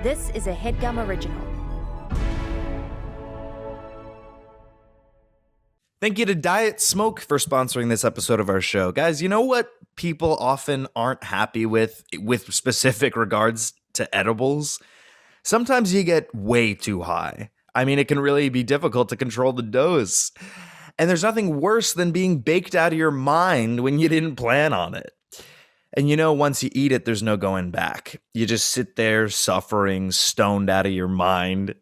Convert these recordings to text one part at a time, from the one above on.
This is a Headgum original. Thank you to Diet Smoke for sponsoring this episode of our show. Guys, you know what people often aren't happy with specific regards to edibles? Sometimes you get way too high. I mean, it can really be difficult to control the dose. And there's nothing worse than being baked out of your mind when you didn't plan on it. And you know, once you eat it, there's no going back. You just sit there suffering, stoned out of your mind.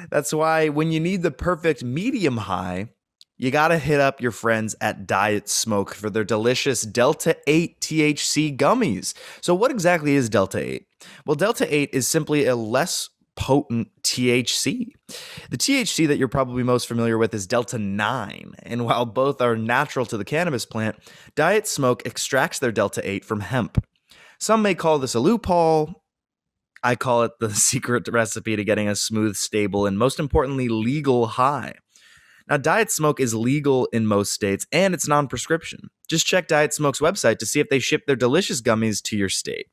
That's why when you need the perfect medium high, you gotta hit up your friends at Diet Smoke for their delicious Delta 8 THC gummies. So what exactly is Delta 8? Well, Delta 8 is simply a less potent THC. The THC that you're probably most familiar with is Delta 9. And while both are natural to the cannabis plant, Diet Smoke extracts their Delta 8 from hemp. Some may call this a loophole. I call it the secret recipe to getting a smooth, stable, and most importantly, legal high. Now, Diet Smoke is legal in most states, and it's non-prescription. Just check Diet Smoke's website to see if they ship their delicious gummies to your state.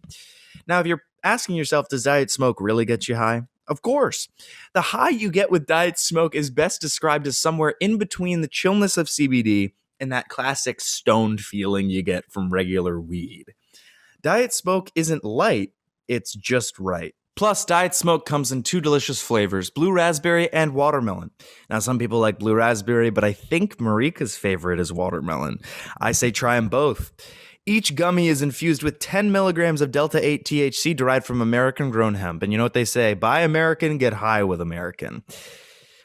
Now, if you're asking yourself, does Diet Smoke really get you high? Of course. The high you get with Diet Smoke is best described as somewhere in between the chillness of CBD and that classic stoned feeling you get from regular weed. Diet Smoke isn't light, it's just right. Plus, Diet Smoke comes in 2 delicious flavors, blue raspberry and watermelon. Now, some people like blue raspberry, but I think Marika's favorite is watermelon. I say try them both. Each gummy is infused with 10 milligrams of Delta 8 THC derived from American-grown hemp. And you know what they say, buy American, get high with American.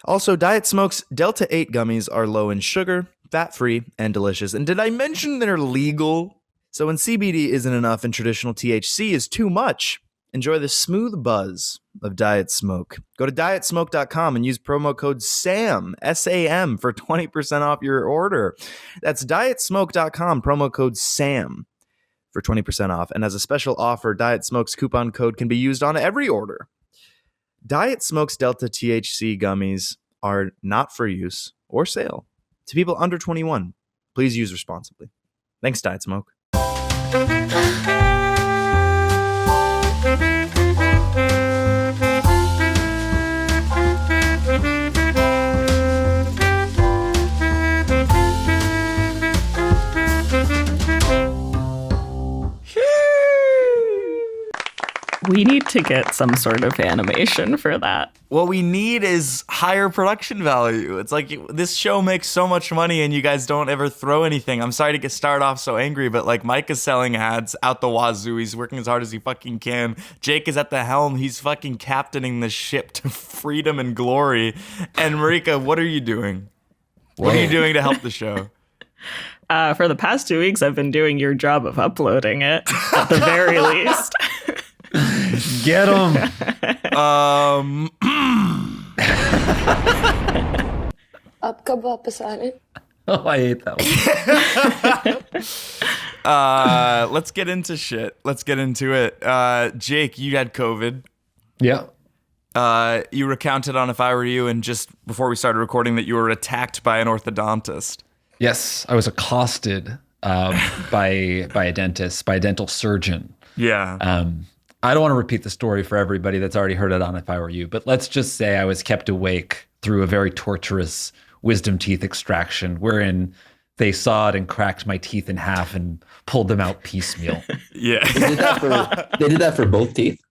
Also, Diet Smoke's Delta 8 gummies are low in sugar, fat-free, and delicious. And did I mention they're legal? So when CBD isn't enough and traditional THC is too much, enjoy the smooth buzz of Diet Smoke. Go to dietsmoke.com and use promo code SAM, S-A-M, for 20% off your order. That's dietsmoke.com, promo code SAM for 20% off. And as a special offer, Diet Smoke's coupon code can be used on every order. Diet Smoke's Delta THC gummies are not for use or sale to people under 21. Please use responsibly. Thanks, Diet Smoke. We need to get some sort of animation for that. What we need is higher production value. It's like this show makes so much money and you guys don't ever throw anything. I'm sorry to start off so angry, but like Micah's selling ads out the wazoo. He's working as hard as he fucking can. Jake is at the helm. He's fucking captaining the ship to freedom and glory. And Marika, what are you doing? What are you doing to help the show? For the past 2 weeks, I've been doing your job of uploading it, at the very least. Get him. आपका वापस आने. Oh, I hate that one. Let's get into shit. Let's get into it. Jake, you had COVID. Yeah. You recounted on If I Were You, and just before we started recording, that you were attacked by an orthodontist. Yes, I was accosted by a dentist, by a dental surgeon. Yeah. I don't want to repeat the story for everybody that's already heard it on If I Were You, but let's just say I was kept awake through a very torturous wisdom teeth extraction wherein they sawed and cracked my teeth in half and pulled them out piecemeal. Yeah. They did that for both teeth?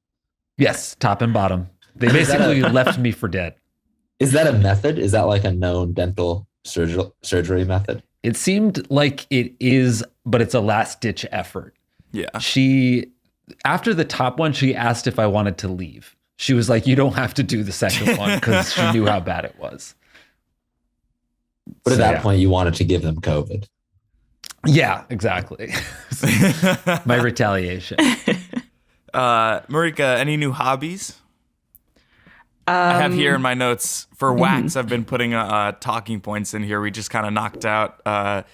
Yes, top and bottom. They basically left me for dead. Is that a method? Is that like a known dental surgery method? It seemed like it is, but it's a last-ditch effort. Yeah. After the top one, she asked if I wanted to leave. She was like, you don't have to do the second one, because she knew how bad it was. But at that point, you wanted to give them COVID. Yeah, exactly. My retaliation. Marika, any new hobbies? I have here in my notes for wax. I've been putting talking points in here. We just kind of knocked out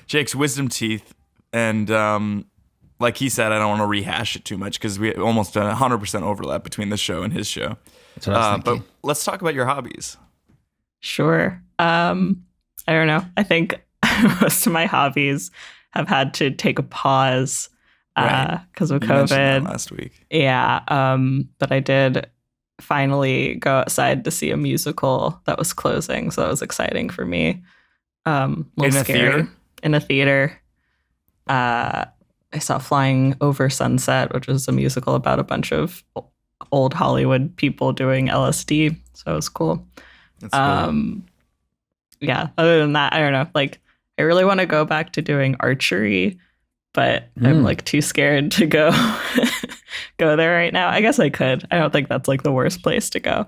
Jake's wisdom teeth, and like he said, I don't want to rehash it too much because we almost 100% overlap between this show and his show. That's what I was thinking. But let's talk about your hobbies. Sure. I don't know. I think most of my hobbies have had to take a pause because of You COVID. mentioned that last week. Yeah. But I did finally go outside to see a musical that was closing. So that was exciting for me. In a theater? In a theater. I saw Flying Over Sunset, which was a musical about a bunch of old Hollywood people doing LSD. So it was cool. That's cool. Yeah, other than that, I don't know. Like, I really want to go back to doing archery, but I'm like too scared to go there right now. I guess I could. I don't think that's like the worst place to go.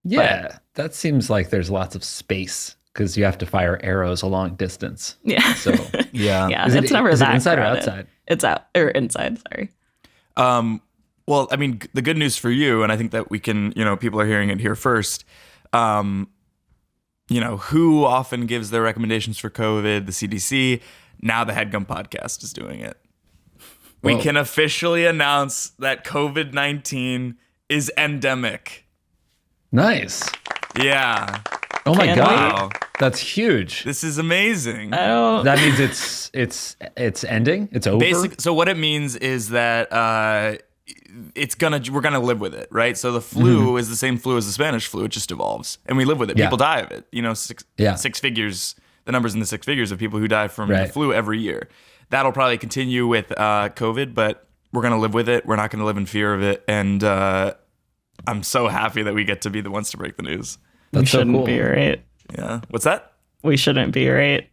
Yeah, that seems like there's lots of space because you have to fire arrows a long distance. Yeah. So Yeah. Yeah, is it's never is that it inside crowded. or outside? It's out or inside. Sorry. Well, I mean, the good news for you, and I think that we can, people are hearing it here first. Who often gives their recommendations for COVID? The CDC. Now the Headgum podcast is doing it. We Whoa. can officially announce that COVID-19 is endemic. Nice. Yeah. Oh my Can god, we? that's huge. This is amazing. I don't. That means it's ending. It's over. So what it means is that we're gonna live with it, right? So the flu is the same flu as the Spanish flu. It just evolves, and we live with it. Yeah. People die of it. Yeah. Six figures. The numbers in the six figures of people who die from the Right. flu every year. That'll probably continue with COVID, but we're gonna live with it. We're not gonna live in fear of it, and I'm so happy that we get to be the ones to break the news. We That's so shouldn't cool. be right. Yeah. What's that? We shouldn't be right.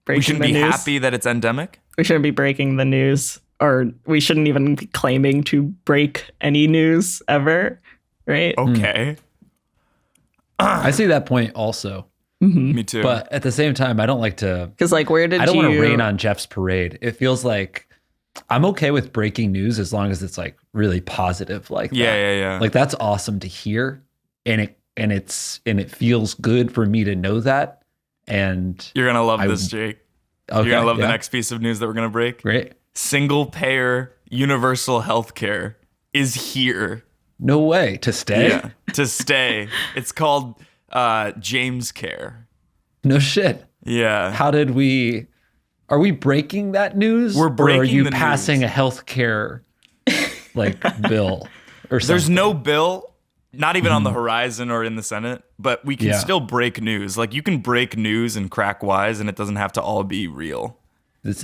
Breaking We shouldn't the be news. happy that it's endemic. We shouldn't be breaking the news, or we shouldn't even be claiming to break any news ever, right? Okay. I see that point also, Me too. but at the same time, I don't like to. Because like, where did I don't you? want to rain on Jeff's parade. It feels like I'm okay with breaking news as long as it's like really positive, like that. Yeah. Like that's awesome to hear, and it feels good for me to know that. And You're gonna love this, Jake. okay, You're gonna love yeah. the next piece of news that we're gonna break. Great. Single payer universal healthcare is here. No way to stay. Yeah, to stay. It's called James Care. No shit. Yeah. How did we? Are we breaking that news? We're Or are breaking you the passing news. a healthcare like bill or something? There's no bill, not even on the horizon or in the Senate, but we can Yeah. still break news. Like you can break news and crack wise, and it doesn't have to all be real. It's,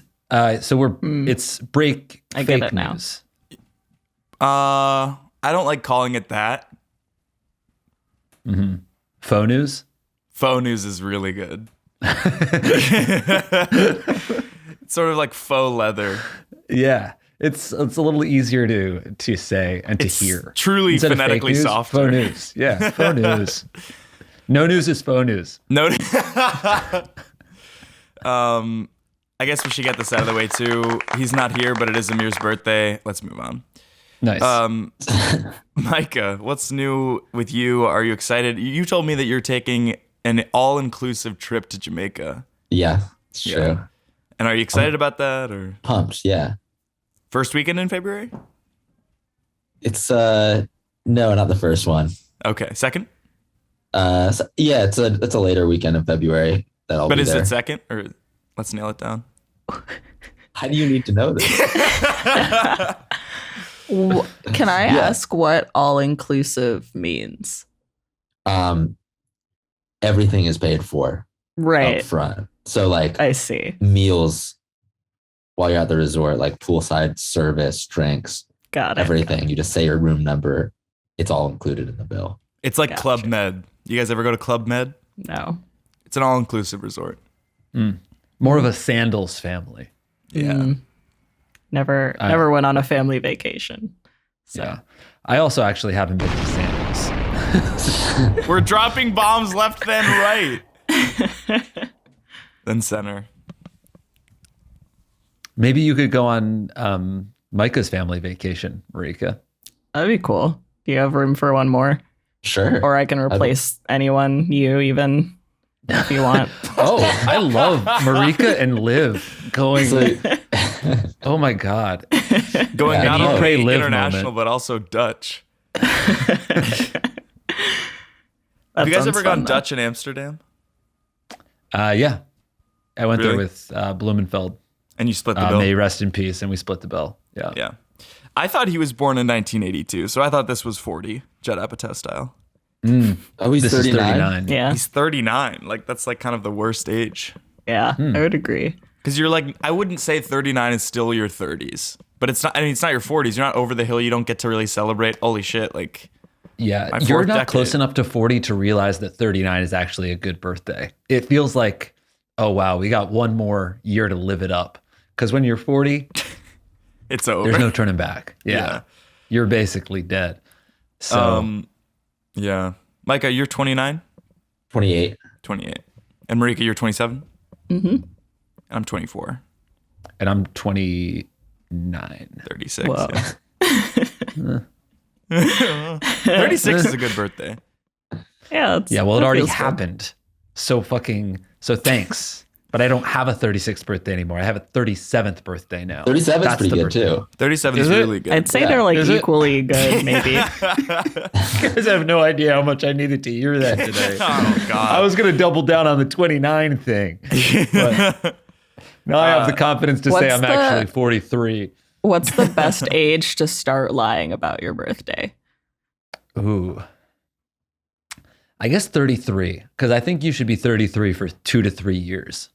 so it's break I fake get it now. news. I don't like calling it that. Faux news. Faux news is really good. It's sort of like faux leather. Yeah, it's a little easier to say and to It's hear. truly Instead of fake phonetically news, softer. Faux news. Yeah, faux news. No news is faux news. No. I guess we should get this out of the way too. He's not here, but it is Amir's birthday. Let's move on. Nice. Micah, what's new with you? Are you excited? You told me that you're taking an all-inclusive trip to Jamaica. Yeah, it's true. And are you excited about that, or Pumped, yeah. first weekend in February? It's no, not the first one. Okay, second. Yeah, it's a later weekend in February that I'll But be is there. it second, or let's nail it down? How do you need to know this? Can I Yeah. ask what all inclusive means? Everything is paid for Right. up front. So like I see. meals while you're at the resort, like poolside service, drinks, Got it. everything. You just say your room number. It's all included in the bill. It's like Gotcha. Club Med. You guys ever go to Club Med? No. It's an all-inclusive resort. More of a sandals family. Yeah. Never went on a family vacation. So Yeah. I also actually haven't been to sandals. We're dropping bombs left, then right. Then center. Maybe you could go on Micah's family vacation, Marika. that'd be cool. Do you have room for one more? Sure. Or I can replace anyone, you even, if you want. Oh, I love Marika and Liv going. Oh my God. Going Yeah, not Eat, only pray, live international, moment. but also Dutch. That Have you guys sounds ever gone fun, though. Dutch in Amsterdam? Yeah. I went there Really? with Blumenfeld. And you split the bill? May he rest in peace, and we split the bill. Yeah. Yeah. I thought he was born in 1982, so I thought this was 40, Judd Apatow style. Oh, he's This is 39. 39. Yeah. He's 39. Like, that's like kind of the worst age. Yeah. I would agree. Because you're like, I wouldn't say 39 is still your 30s, but it's not. I mean, it's not your 40s. You're not over the hill. You don't get to really celebrate. Holy shit! Like, Yeah, my you're fourth not decade. close enough to 40 to realize that 39 is actually a good birthday. It feels like, oh wow, we got one more year to live it up. Because when you're 40, it's over. there's no turning back. Yeah, Yeah. you're basically dead. So Yeah, Micah, you're 29, 28. 28, and Marika, you're 27. Mm-hmm. I'm 24, and I'm 29. 36. Whoa. Yeah. 36 is a good birthday. Yeah. Yeah, well, it that already feels good. happened. So thanks. But I don't have a 36th birthday anymore. I have a 37th birthday now. 37 is That's pretty the good birthday. too. 37 Is is it? really good. I'd say Yeah. they're like Is it? equally good, maybe. You guys have no idea how much I needed to hear that today. Oh God. I was going to double down on the 29 thing. But now I have the confidence to say what's I'm the- actually 43. What's the best age to start lying about your birthday? Ooh. I guess 33, because I think you should be 33 for 2 to 3 years.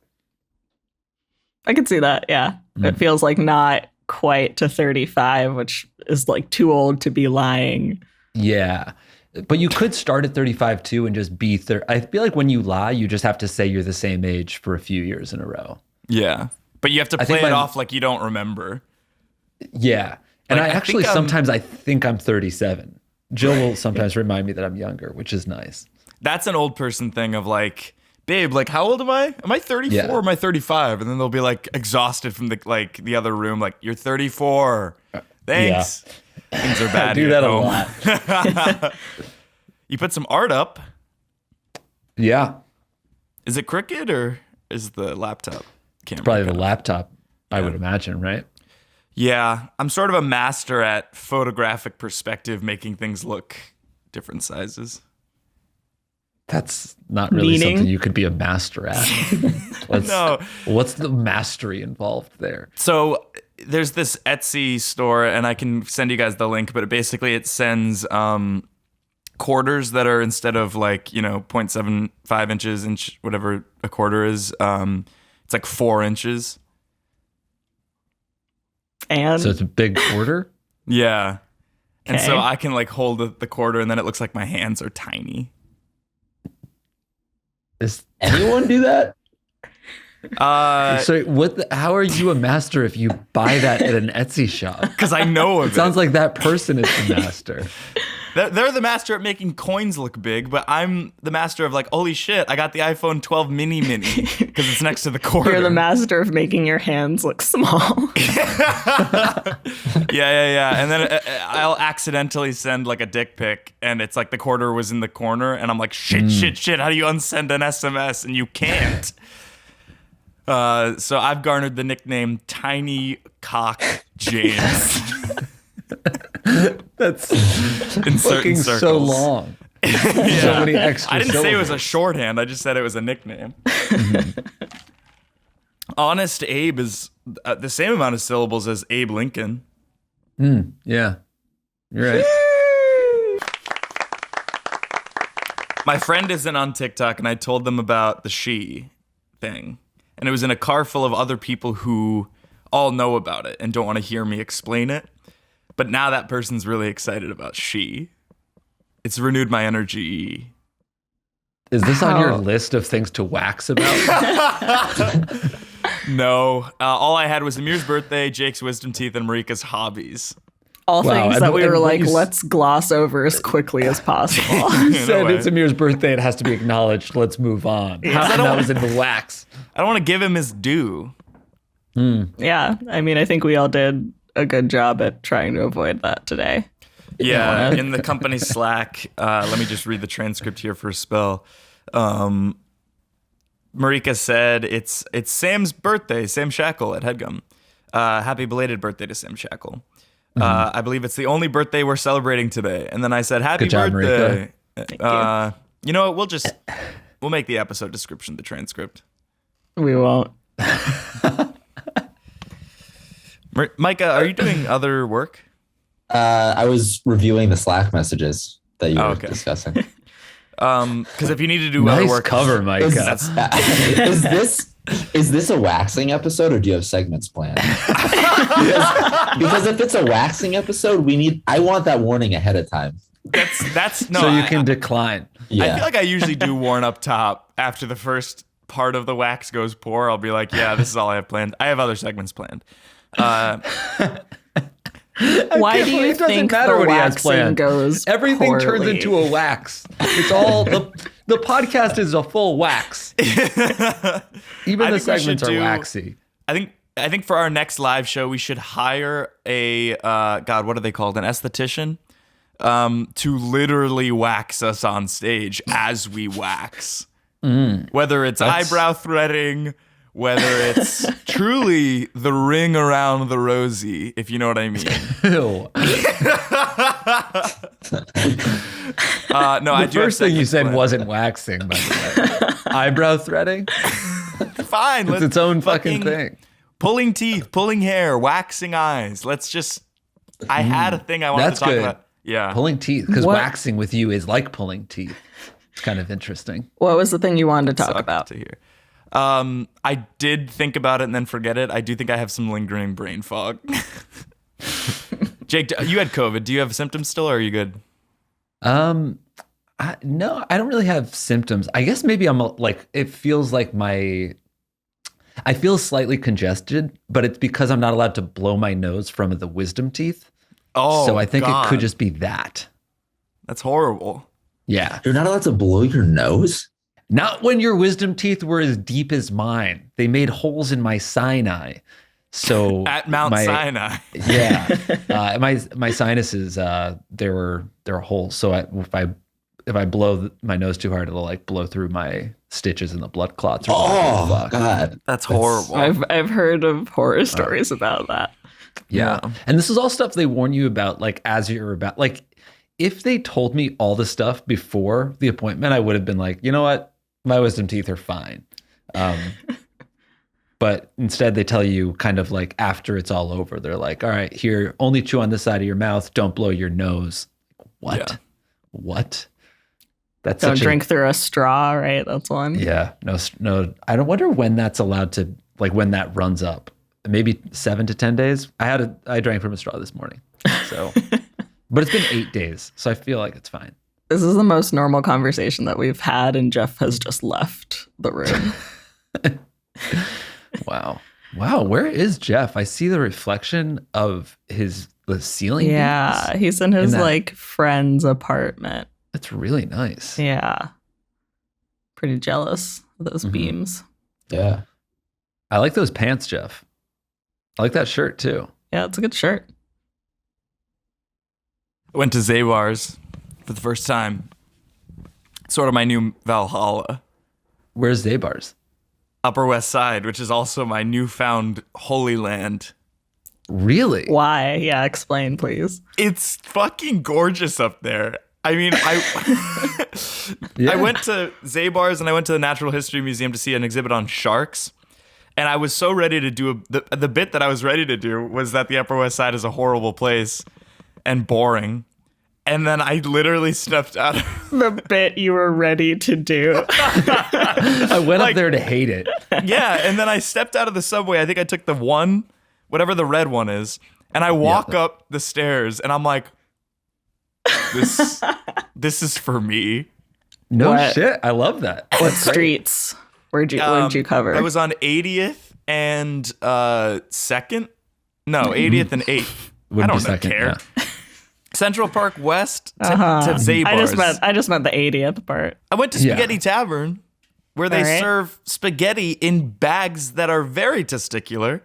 I could see that. Yeah. It feels like not quite to 35, which is like too old to be lying. Yeah. But you could start at 35 too and just be I feel like when you lie, you just have to say you're the same age for a few years in a row. Yeah, but you have to I play think it my- off like you don't remember. Yeah. And Like, I I actually think I'm- sometimes I think I'm 37. Jill will sometimes remind me that I'm younger, which is nice. That's an old person thing of like, babe, like how old am I? Am I 34 Yeah. or am I 35? And then they'll be like exhausted from the other room, like, you're 34. Thanks. Things are bad. I do here that at a home. lot. You put some art up. Yeah. Is it crooked or is the laptop camera? Probably the kind of- laptop, I Yeah. would imagine, right? Yeah, I'm sort of a master at photographic perspective, making things look different sizes. That's not really Meaning? something you could be a master at. No. What's the mastery involved there? So there's this Etsy store, and I can send you guys the link, but it sends quarters that are, instead of like, 0.75 inches, whatever a quarter is, it's like 4 inches. And So it's a big quarter? Yeah. And so Okay. I can like hold the quarter, and then it looks like my hands are tiny. Is Anyone do that? so how are you a master if you buy that at an Etsy shop? Because I know of It sounds like that person is the master. They're the master at making coins look big, but I'm the master of like, holy shit, I got the iPhone 12 mini because it's next to the quarter. you're the master of making your hands look small. Yeah. And then I'll accidentally send like a dick pic, and it's like the quarter was in the corner, and I'm like, shit. How do you unsend an SMS? And you can't. So I've garnered the nickname Tiny Cock James. That's in certain fucking circles. so long. So many extra I didn't say it was a syllables. shorthand. I just said it was a nickname. Honest Abe is the same amount of syllables as Abe Lincoln. Yeah. You're right. My friend isn't on TikTok, and I told them about the she thing. And it was in a car full of other people who all know about it and don't want to hear me explain it. But now that person's really excited about she. It's renewed my energy. Is this on your How- list of things to wax about? No. All I had was Amir's birthday, Jake's wisdom teeth, and Marika's hobbies. All Wow, things and- that we and were what like, you s- let's gloss over as quickly as possible. You No said way. it's Amir's birthday. It has to be acknowledged. Let's move on. And that was in the wax. I don't want to give him his due. Yeah. I mean, I think we all did a good job at trying to avoid that today. Yeah, in the company Slack. Let me just read the transcript here for a spell. Marika said it's Sam's birthday, Sam Shackle at Headgum. Happy belated birthday to Sam Shackle. I believe it's the only birthday we're celebrating today. And then I said, happy Good job, birthday. Thank You know what? We'll make the episode description the transcript. We won't. Micah, are you doing other work? I was reviewing the Slack messages that you were okay. discussing. Because if you need to do other Nice work, cover, Micah. Is this a waxing episode, or do you have segments planned? because if it's a waxing episode, I want that warning ahead of time. that's no. So you can decline. Yeah. I feel like I usually do warn up top after the first part of the wax goes poor. I'll be like, yeah, this is all I have planned. I have other segments planned. Why do you think the waxing goes Everything turns poorly? into a wax. It's all the podcast is a full wax. Even the segments are waxy. I think for our next live show we should hire a God, what are they called? An esthetician, to literally wax us on stage as we wax. Whether it's eyebrow threading, whether it's truly the ring around the rosy, if you know what I mean. Ew. No, I The do have first thing you segments said planned. wasn't waxing, by the way. Eyebrow threading? Fine. It's its own fucking thing. Pulling teeth, pulling hair, waxing eyes. Let's just. I had a thing I wanted That's to talk good. about. Yeah. Pulling teeth, because What? waxing with you is like pulling teeth. It's kind of interesting. What was the thing you wanted to talk Sucked about? to hear. I did think about it and then forget it. I do think I have some lingering brain fog. Jake, you had COVID. Do you have symptoms still, or are you good? No, I don't really have symptoms. I guess maybe it feels like I feel slightly congested, but it's because I'm not allowed to blow my nose from the wisdom teeth. Oh, So I think God. it could just be that. That's horrible. Yeah. You're not allowed to blow your nose? Not when your wisdom teeth were as deep as mine. They made holes in my sinai. So At Mount Sinai. Yeah. My sinuses, there were holes. So if I blow my nose too hard, it'll like blow through my stitches and the blood clots. Oh, God. That's horrible. I've heard of horror stories about that. Yeah. And this is all stuff they warn you about, like, as you're about, like, if they told me all the stuff before the appointment, I would have been like, you know what? My wisdom teeth are fine. But instead they tell you kind of like after it's all over, they're like, all right, here, only chew on this side of your mouth. Don't blow your nose. What? Yeah. What? That's Don't such drink through a straw, right? That's one. Yeah. No. I don't wonder when that's allowed to, like, when that runs up. Maybe 7 to 10 days. I drank from a straw this morning. So, but it's been 8 days. So I feel like it's fine. This is the most normal conversation that we've had, and Geoff has just left the room. Wow. Where is Geoff? I see the reflection of the ceiling. Yeah, beams. he's in his In that- like friend's apartment. That's really nice. Yeah, pretty jealous of those Mhm. beams. Yeah. I like those pants, Geoff. I like that shirt too. Yeah, it's a good shirt. I went to Zabar's for the first time. Sort of my new Valhalla. Where's Zabar's? Upper West Side, which is also my newfound holy land. Really? Why? Yeah, explain, please. It's fucking gorgeous up there. I mean, Yeah. I went to Zabar's and I went to the Natural History Museum to see an exhibit on sharks. And I was so ready to do the bit that I was ready to do was that the Upper West Side is a horrible place and boring. And then I literally stepped out. The bit you were ready to do. I went up there to hate it. Yeah, and then I stepped out of the subway. I think I took the one, whatever the red one is, and I walk up the stairs, and I'm like, this is for me. No What? shit. I love that. What streets? Where'd you cover? I was on 80th and 2nd. No, 80th and 8th. Wouldn't I be don't second, care. yeah. Central Park West to Zabar's. I just meant the 80th part. I went to Yeah. Spaghetti Tavern, where they All right. serve spaghetti in bags that are very testicular.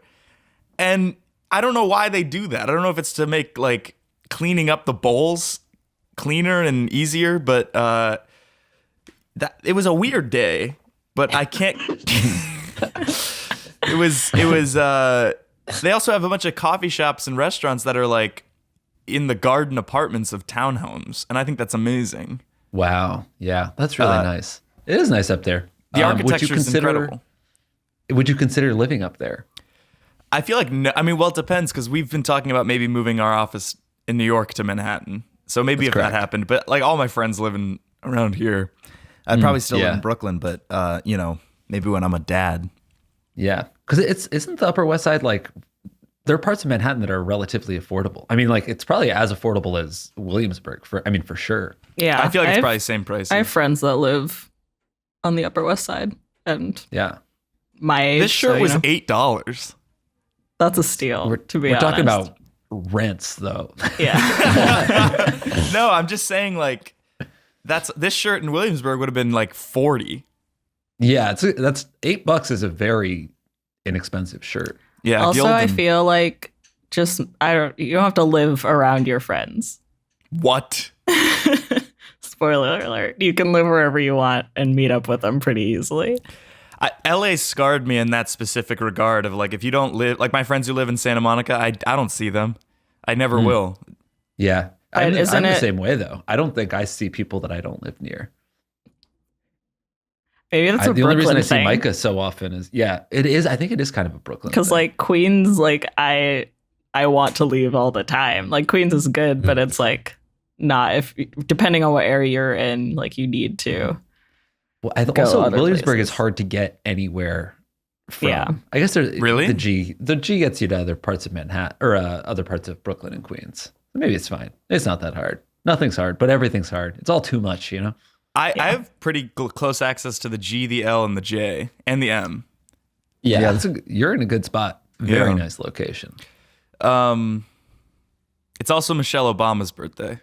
And I don't know why they do that. I don't know if it's to make like cleaning up the bowls cleaner and easier, but it was a weird day. But I can't. It was. They also have a bunch of coffee shops and restaurants that are like in the garden apartments of townhomes, and I think that's amazing. Wow. Yeah. That's really nice. It is nice up there. The architecture is incredible. Would you consider living up there? I feel like, well, it depends because we've been talking about maybe moving our office in New York to Manhattan. So maybe That's if correct. that happened, but like all my friends living around here. I'd probably still live yeah. in Brooklyn, but maybe when I'm a dad. Yeah, because isn't the Upper West Side like there are parts of Manhattan that are relatively affordable. I mean, like it's probably as affordable as Williamsburg for sure. Yeah. I feel like it's have- probably the same price. I have friends that live on the Upper West Side, and Yeah, my age. This shirt so, was know, $8. that's a steal. to be we're honest. talking about rents though. Yeah. No, I'm just saying like this shirt in Williamsburg would have been like 40. Yeah, that's $8 is a very inexpensive shirt. Yeah. Also, I Gildan. feel like you don't have to live around your friends. What? Spoiler alert. You can live wherever you want and meet up with them pretty easily. LA scarred me in that specific regard of like if you don't live like my friends who live in Santa Monica, I don't see them. I never will. Yeah, But I'm isn't the it- same way though. I don't think I see people that I don't live near. Maybe that's a The only reason Brooklyn I see thing. Micah so often is it is. I think it is kind of a Brooklyn Because thing. like Queens, like I want to leave all the time. Like Queens is good, but it's like not depending on what area you're in, like you need to. Well, go also other Williamsburg is places. hard to get anywhere from. Yeah. I guess there's Really? the G gets you to other parts of Manhattan or other parts of Brooklyn and Queens. Maybe it's fine. It's not that hard. Nothing's hard, but everything's hard. It's all too much, you know. I have pretty close access to the G, the L, and the J, and the M. Yeah. You're in a good spot. Very Yeah. nice location. It's also Michelle Obama's birthday.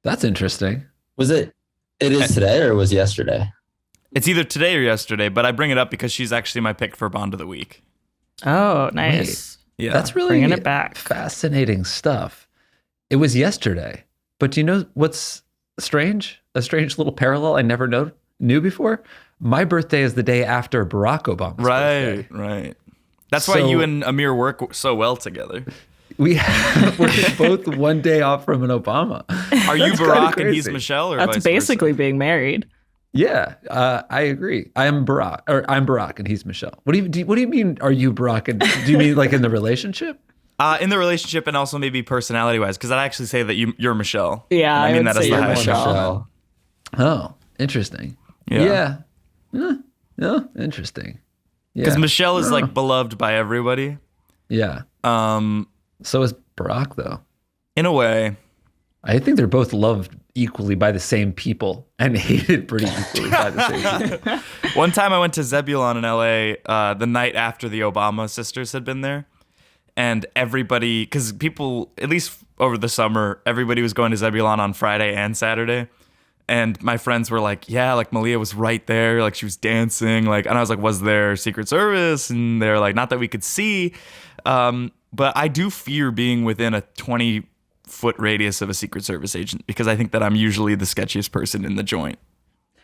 That's interesting. Was it? It is today or was yesterday? It's either today or yesterday, but I bring it up because she's actually my pick for Bond of the Week. Oh, nice. Yeah. That's really Bringing it back. fascinating stuff. It was yesterday, but do you know what's strange? A strange little parallel I never knew before. My birthday is the day after Barack Obama's birthday. right. That's why So- you and Amir work so well together. We're both one day off from an Obama. Are you That's kinda Barack and he's crazy. Michelle, or That's vice basically versa? being married. Yeah, I agree. I'm Barack and he's Michelle. What do you mean? Are you Barack and do you mean like in the relationship? In the relationship and also maybe personality-wise, because I'd actually say that you're Michelle. Yeah, And I I mean would that as say the you're highest Michelle. compliment. Oh, interesting. Yeah. Yeah, interesting. Because Yeah. Michelle is like beloved by everybody. Yeah. So is Barack though. In a way. I think they're both loved equally by the same people and hated pretty equally by the same people. One time I went to Zebulon in LA the night after the Obama sisters had been there. And everybody, because people, at least over the summer, everybody was going to Zebulon on Friday and Saturday. And my friends were like, yeah, like Malia was right there. Like she was dancing. Like, and I was like, was there Secret Service? And they're like, not that we could see. But I do fear being within a 20-foot radius of a Secret Service agent because I think that I'm usually the sketchiest person in the joint.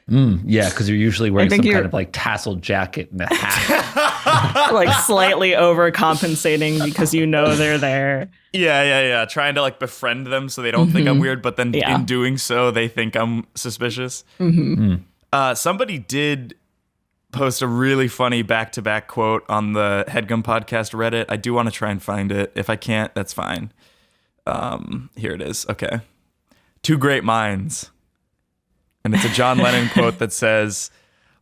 Yeah, because you're usually wearing think some you're- kind of like tasseled jacket and a hat. Like slightly overcompensating because you know they're there. Yeah. Trying to like befriend them so they don't think I'm weird, but then Yeah. in doing so, they think I'm suspicious. Somebody did post a really funny back-to-back quote on the Headgum podcast Reddit. I do want to try and find it. If I can't, that's fine. Here it is. Okay. Two great minds. And it's a John Lennon quote that says,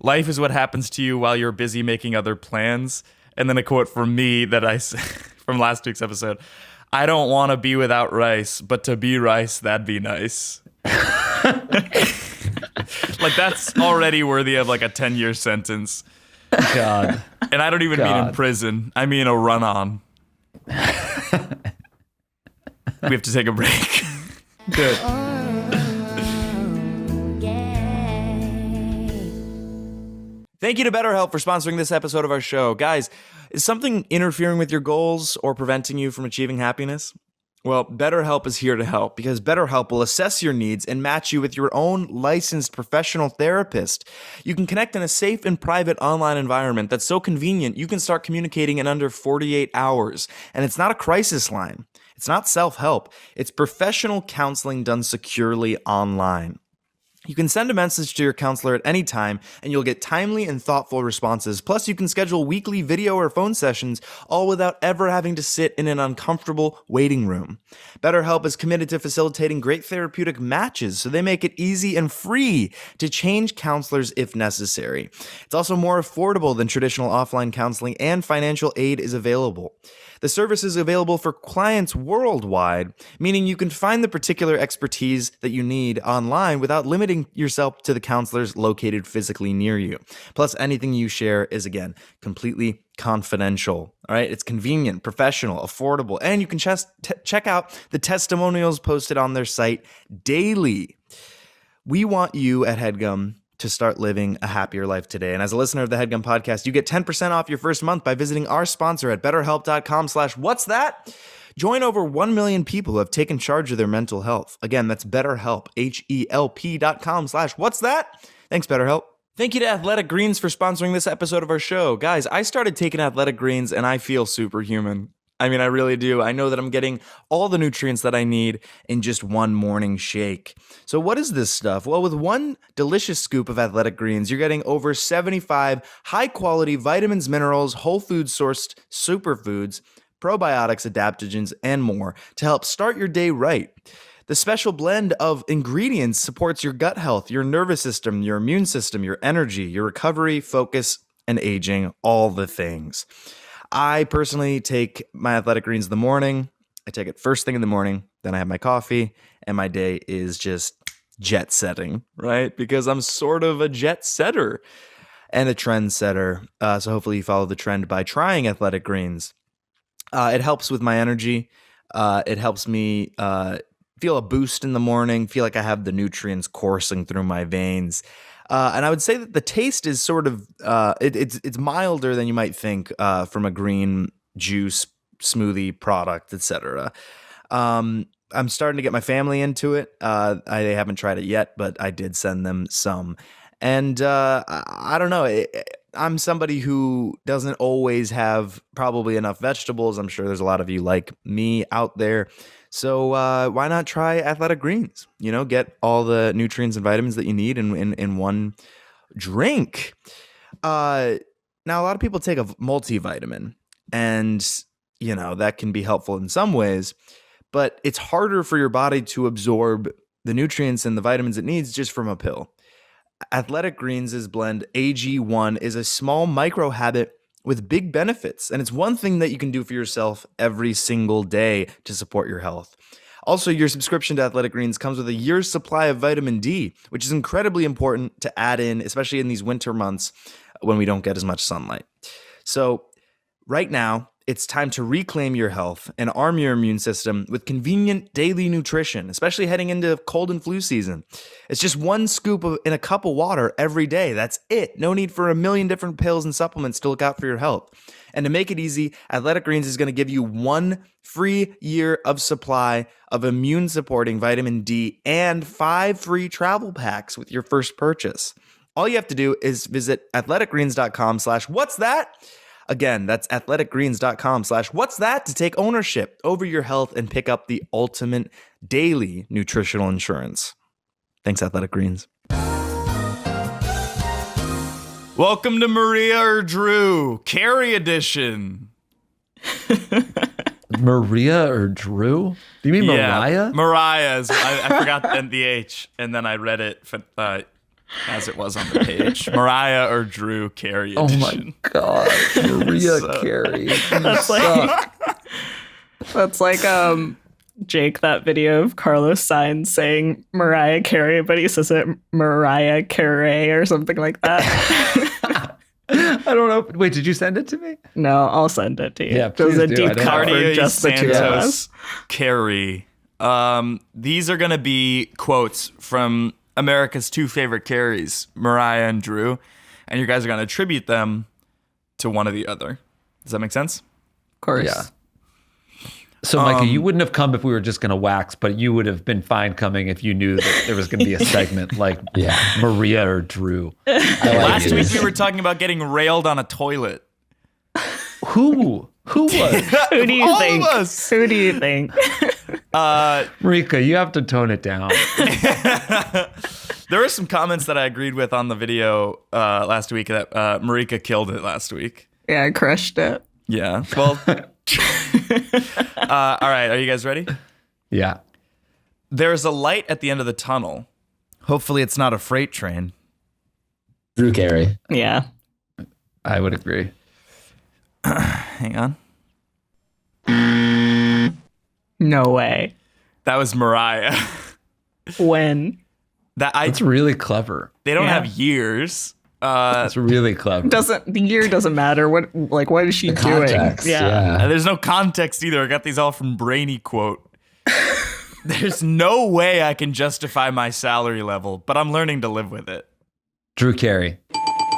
life is what happens to you while you're busy making other plans. And then a quote from me that from last week's episode. I don't want to be without rice, but to be rice, that'd be nice. Like that's already worthy of like a 10-year sentence. God. And I don't even mean in God. prison. I mean a run-on. We have to take a break. Good. Thank you to BetterHelp for sponsoring this episode of our show. Guys, is something interfering with your goals or preventing you from achieving happiness? Well, BetterHelp is here to help because BetterHelp will assess your needs and match you with your own licensed professional therapist. You can connect in a safe and private online environment that's so convenient you can start communicating in under 48 hours. And it's not a crisis line. It's not self-help. It's professional counseling done securely online. You can send a message to your counselor at any time, and you'll get timely and thoughtful responses. Plus, you can schedule weekly video or phone sessions, all without ever having to sit in an uncomfortable waiting room. BetterHelp is committed to facilitating great therapeutic matches, so they make it easy and free to change counselors if necessary. It's also more affordable than traditional offline counseling, and financial aid is available. The service is available for clients worldwide, meaning you can find the particular expertise that you need online without limiting yourself to the counselors located physically near you. Plus, anything you share is, again, completely confidential. All right, it's convenient, professional, affordable, and you can check out the testimonials posted on their site daily. We want you at Headgum to start living a happier life today. And as a listener of the Headgum podcast, you get 10% off your first month by visiting our sponsor at betterhelp.com/what's that? Join over 1 million people who have taken charge of their mental health. Again, that's BetterHelp, HELP.com/what's that? Thanks, BetterHelp. Thank you to Athletic Greens for sponsoring this episode of our show. Guys, I started taking Athletic Greens and I feel superhuman. I mean, I really do. I know that I'm getting all the nutrients that I need in just one morning shake. So what is this stuff? Well, with one delicious scoop of Athletic Greens, you're getting over 75 high-quality vitamins, minerals, whole food sourced superfoods, probiotics, adaptogens, and more to help start your day right. The special blend of ingredients supports your gut health, your nervous system, your immune system, your energy, your recovery, focus, and aging, all the things. I personally take my Athletic Greens in the morning. I take it first thing in the morning. Then I have my coffee, and my day is just jet setting, right? Because I'm sort of a jet setter and a trend setter. So hopefully you follow the trend by trying Athletic Greens. It helps with my energy. It helps me feel a boost in the morning, feel like I have the nutrients coursing through my veins. And I would say that the taste is sort of it's milder than you might think from a green juice smoothie product, etc. I'm starting to get my family into it. I haven't tried it yet, but I did send them some. And I don't know. I'm somebody who doesn't always have probably enough vegetables. I'm sure there's a lot of you like me out there. So why not try Athletic Greens? You know, get all the nutrients and vitamins that you need in one drink. Now, a lot of people take a multivitamin, and, you know, that can be helpful in some ways, but it's harder for your body to absorb the nutrients and the vitamins it needs just from a pill. Athletic Greens' blend AG1 is a small micro habit with big benefits, and it's one thing that you can do for yourself every single day to support your health. Also, your subscription to Athletic Greens comes with a year's supply of vitamin D, which is incredibly important to add in, especially in these winter months when we don't get as much sunlight. So right now, it's time to reclaim your health and arm your immune system with convenient daily nutrition, especially heading into cold and flu season. It's just one scoop in a cup of water every day. That's it. No need for a million different pills and supplements to look out for your health. And to make it easy, Athletic Greens is going to give you 1 free year of supply of immune-supporting vitamin D and 5 free travel packs with your first purchase. All you have to do is visit athleticgreens.com/what's that? Again, that's athleticgreens.com/what's that to take ownership over your health and pick up the ultimate daily nutritional insurance. Thanks, Athletic Greens. Welcome to Maria or Drew, Carrie edition. Maria or Drew? Do you mean Mariah? Mariah. I forgot the H, and then I read it as it was on the page. Mariah or Drew, Carrie edition. Oh my God, Maria Carey. That's like Jake, that video of Carlos Sainz saying Mariah Carey, but he says it Mariah Carey or something like that. I don't know. Wait, did you send it to me? No, I'll send it to you. Yeah, There's a please do. deep cut for just the two of us. Carrie. These are going to be quotes from America's 2 favorite Carries, Mariah and Drew, and you guys are going to attribute them to one or the other. Does that make sense? Of course. Yeah. So, Micah, you wouldn't have come if we were just going to wax, but you would have been fine coming if you knew that there was going to be a segment like Maria or Drew. Last week we were talking about getting railed on a toilet. Who was? Who do you All think? of us. Who do you think? Marika, you have to tone it down. There are were some comments that I agreed with on the video last week that Marika killed it last week. Yeah, I crushed it. Yeah. Well, all right. Are you guys ready? Yeah. There's a light at the end of the tunnel. Hopefully it's not a freight train. Drew Carey. Yeah. I would agree. Hang on. No way. That was Mariah. When? That's really clever. They don't Yeah. have years. That's really clever. The year doesn't matter. What is she The doing? context. Yeah. Yeah. There's no context either. I got these all from Brainy Quote. There's no way I can justify my salary level, but I'm learning to live with it. Drew Carey.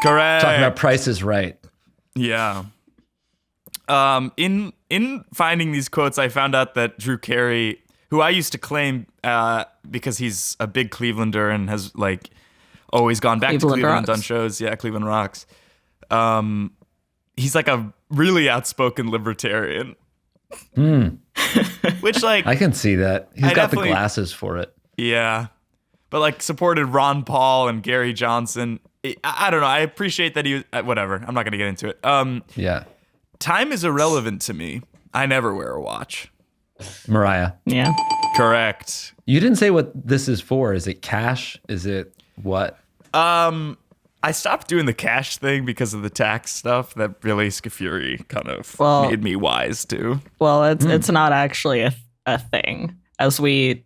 Correct. Talking about Price is Right. Yeah. In finding these quotes, I found out that Drew Carey, who I used to claim because he's a big Clevelander and has like always gone back to Cleveland and done shows. Yeah, Cleveland rocks. He's like a really outspoken libertarian. Which like I can see that. He's got the glasses for it. Yeah. But like supported Ron Paul and Gary Johnson. I don't know. I appreciate that he was whatever. I'm not going to get into it. Yeah. Time is irrelevant to me. I never wear a watch. Mariah. Yeah. Correct. You didn't say what this is for. Is it cash? Is it what? I stopped doing the cash thing because of the tax stuff that really Scafuri kind of made me wise to. Well, it's not actually a thing, as we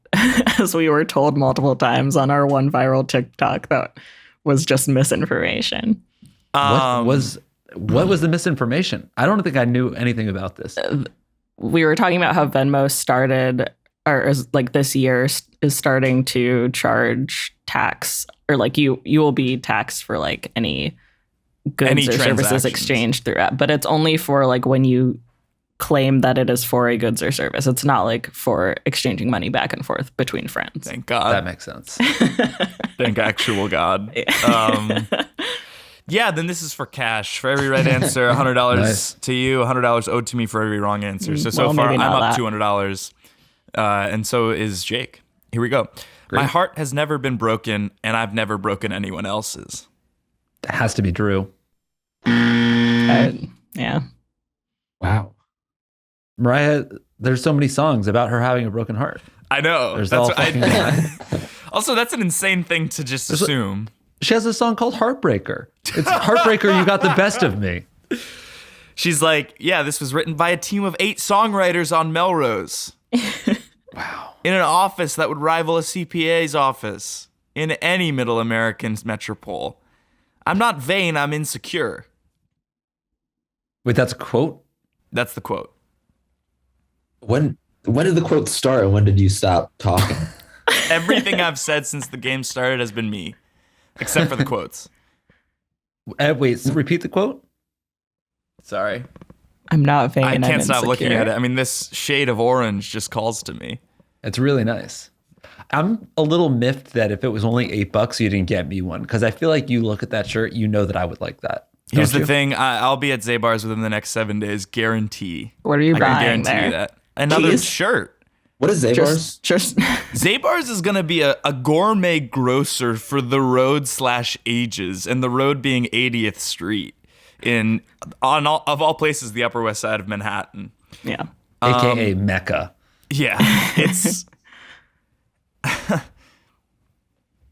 were told multiple times on our one viral TikTok that was just misinformation. What was the misinformation? I don't think I knew anything about this. We were talking about how Venmo started, or is like this year is starting to charge tax, or like you will be taxed for like any goods or services exchanged through it, but it's only for like when you claim that it is for a goods or service. It's not like for exchanging money back and forth between friends. Thank God. That makes sense. Thank actual God. Yeah, then this is for cash. For every right answer, $100 Nice. to you, $100 owed to me for every wrong answer. So Well, far, maybe I'm not up that. $200. And so is Jake. Here we go. Great. My heart has never been broken, and I've never broken anyone else's. It has to be Drew. Yeah. Wow. Mariah, there's so many songs about her having a broken heart. I know. There's That's all what fucking also, that's an insane thing to just assume. She has a song called Heartbreaker. It's Heartbreaker, You Got the Best of Me. She's like, yeah, this was written by a team of 8 songwriters on Melrose. Wow. In an office that would rival a CPA's office in any middle American metropole. I'm not vain, I'm insecure. Wait, that's a quote? That's the quote. When did the quote start and when did you stop talking? Everything I've said since the game started has been me, except for the quotes. Wait, repeat the quote? Sorry. I'm not vain. I I'm can't stop looking at insecure. it. I mean, this shade of orange just calls to me. It's really nice. I'm a little miffed that if it was only $8, you didn't get me one, because I feel like you look at that shirt, you know that I would like that. Here's Don't the you? thing. I'll be at Zabar's within the next 7 days. Guarantee. What are you I can buying guarantee there? you that. Another Jeez. shirt. What is Zabar's? Just Zabar's is going to be a gourmet grocer for the road/ages, and the road being 80th Street of all places, the Upper West Side of Manhattan. yeah. AKA Mecca. Yeah, it's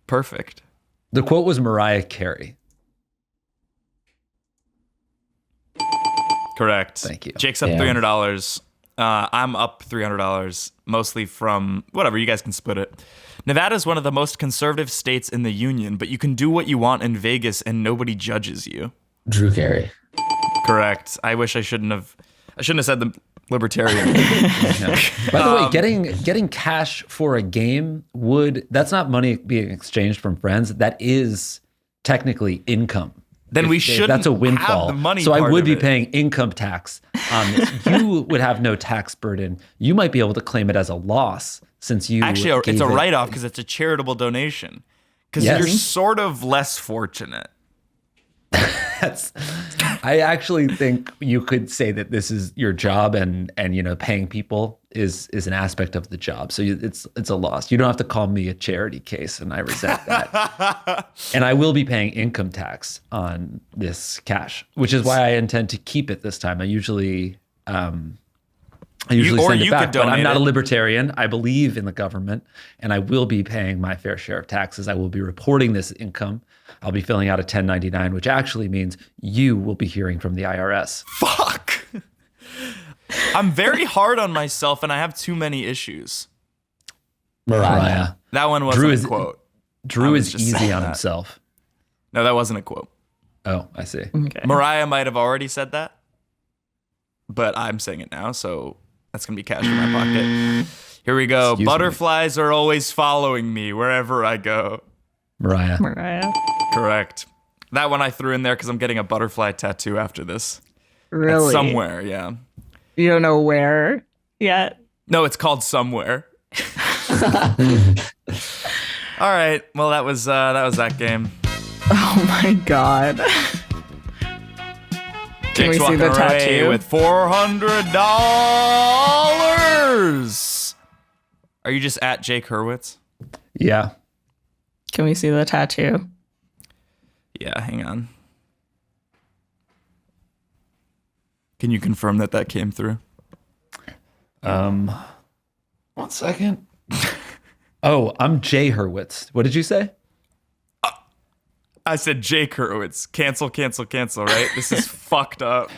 perfect. The quote was Mariah Carey. Correct. Thank you. Jake's up Yeah. $300. I'm up $300, mostly from whatever. You guys can split it. Nevada is one of the most conservative states in the union, but you can do what you want in Vegas and nobody judges you. Drew Carey. Correct. I wish I shouldn't have said the libertarian. By the way, getting cash for a game that's not money being exchanged from friends. That is technically income. Then we If shouldn't that's a have windfall. the money so I part would of be it. paying income tax on this. You would have no tax burden. You might be able to claim it as a loss since you Actually, it's gave a it- write-off because it's a charitable donation. Because Yes. you're sort of less fortunate. I actually think you could say that this is your job and paying people is an aspect of the job. So it's a loss. You don't have to call me a charity case, and I resent that. And I will be paying income tax on this cash, which is why I intend to keep it this time. I usually send it back, but I'm not a libertarian. I believe in the government, and I will be paying my fair share of taxes. I will be reporting this income. I'll be filling out a 1099, which actually means you will be hearing from the IRS. Fuck. I'm very hard on myself, and I have too many issues. Mariah. That one wasn't a quote. Drew is easy on himself. No, that wasn't a quote. Oh, I see. Okay. Mariah might have already said that, but I'm saying it now, so that's going to be cash in my pocket. Here we go. Excuse Butterflies are always following me wherever I go. Mariah. Correct. That one I threw in there because I'm getting a butterfly tattoo after this. Really? It's somewhere, yeah. You don't know where yet? No, it's called Somewhere. All right. Well, that was that game. Oh my god. Can we Jake's see the walking away tattoo? with $400. Are you just at Jake Hurwitz? Yeah. Can we see the tattoo? Yeah, hang on. Can you confirm that came through? 1 second. Oh, I'm Jay Hurwitz. What did you say? I said Jake Hurwitz. Cancel, right? This is fucked up.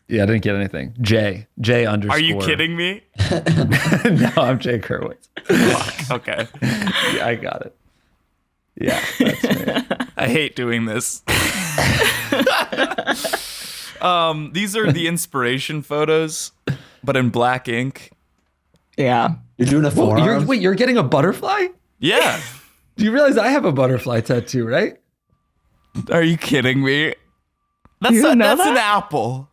Yeah, I didn't get anything. Jay underscore. Are you kidding me? No, I'm Jay Hurwitz. Fuck. Okay. Yeah, I got it. Yeah, that's me. I hate doing this. These are the inspiration photos, but in black ink. Yeah. You're doing a forearm? You're getting a butterfly? Yeah. Do you realize I have a butterfly tattoo, right? Are you kidding me? That's You know an that? apple.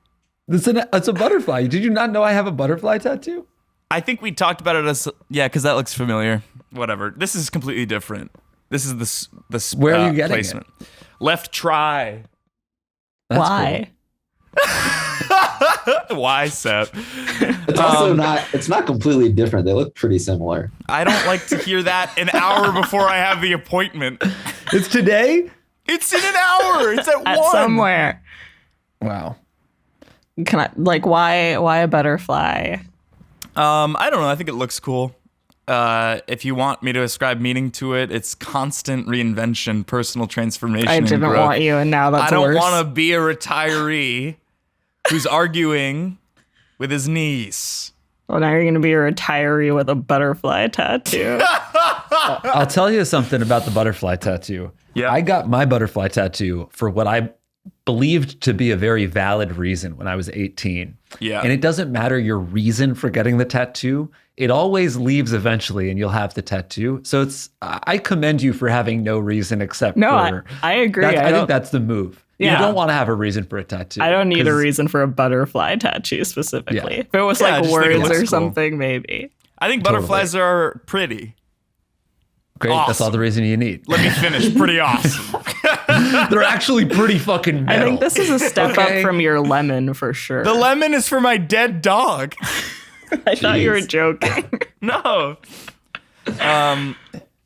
It's a butterfly. Did you not know I have a butterfly tattoo? I think we talked about it as because that looks familiar. Whatever. This is completely different. This is the Where are you getting placement. Left try. That's Why? Why, Seth? It's also it's not completely different. They look pretty similar. I don't like to hear that an hour before I have the appointment. Cool. It's today? It's in an hour. It's at 1. Somewhere. Wow. Can I why a butterfly? I don't know. I think it looks cool. If you want me to ascribe meaning to it, it's constant reinvention, personal transformation. I didn't and growth. want you, and now that's I don't worse. want to be a retiree who's arguing with his niece. Well, now you're going to be a retiree with a butterfly tattoo. I'll tell you something about the butterfly tattoo. Yeah. I got my butterfly tattoo for what I believed to be a very valid reason when I was 18. Yeah. And it doesn't matter your reason for getting the tattoo. It always leaves eventually and you'll have the tattoo. So I commend you for having no reason except for... I agree. I think that's the move. Yeah. You don't want to have a reason for a tattoo. I don't need a 'cause- reason for a butterfly tattoo specifically. Yeah. If it was Yeah, I like just think it words looks or cool. something, maybe. I think butterflies are pretty. Great. That's all the reason you need. Let me finish. Pretty awesome. They're actually pretty fucking metal. I think this is a step Okay. up from your lemon for sure. The lemon is for my dead dog. I thought you were joking. No. The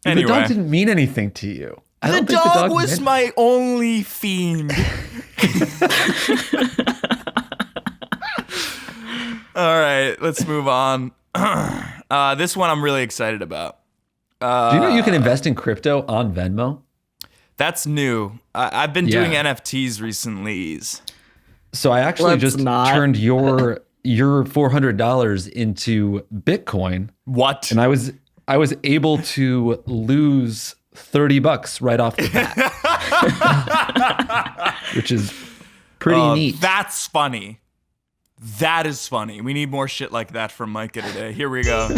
Anyway. dog didn't mean anything to you. I The don't think dog was meant- my only fiend. All right, let's move on. This one I'm really excited about. Do you know you can invest in crypto on Venmo? That's new. I've been doing NFTs recently. So I actually Let's just not. turned your $400 into Bitcoin, What? and I was able to lose $30 right off the bat, which is pretty neat. That's funny. That is funny. We need more shit like that from Micah today. Here we go.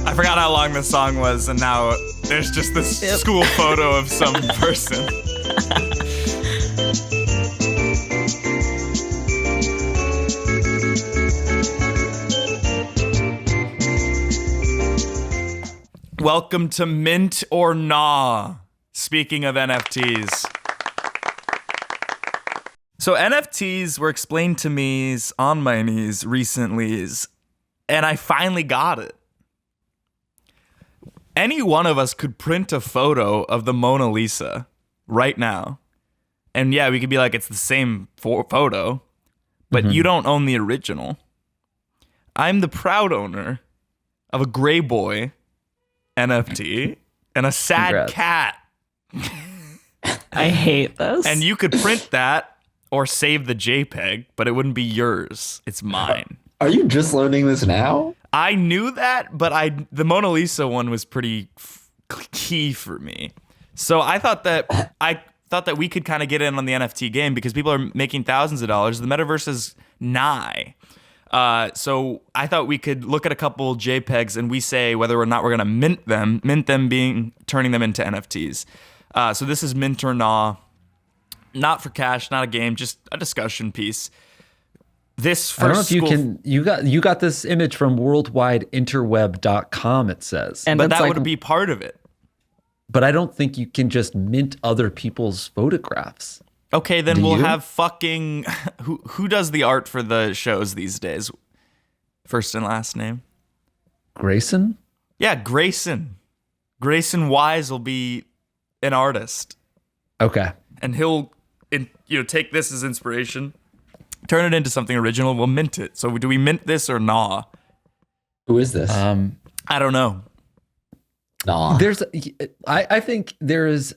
I forgot how long this song was, and now there's just this school photo of some person. Welcome to Mint or Nah. Speaking of NFTs. So NFTs were explained to me on my knees recently, and I finally got it. Any one of us could print a photo of the Mona Lisa right now. And yeah, we could be like, it's the same photo, but you don't own the original. I'm the proud owner of a gray boy NFT and a sad Congrats. cat. I hate this. And you could print that or save the JPEG, but it wouldn't be yours. It's mine. Are you just learning this now? I knew that, but the Mona Lisa one was pretty key for me. So I thought that we could kind of get in on the NFT game because people are making thousands of dollars. The metaverse is nigh. So I thought we could look at a couple JPEGs and we say whether or not we're going to mint them being turning them into NFTs. So this is mint or nah. Not for cash, not a game, just a discussion piece. This first I don't know if you got this image from worldwideinterweb.com, it says. And but it's that like, would be part of it. But I don't think you can just mint other people's photographs. Okay, then Do we'll you? have fucking who does the art for the shows these days? First and last name? Grayson? Yeah, Grayson. Grayson Wise will be an artist. Okay. And he'll take this as inspiration, turn it into something original, we'll mint it. So do we mint this or nah? Who is this? I don't know. Nah. I think there's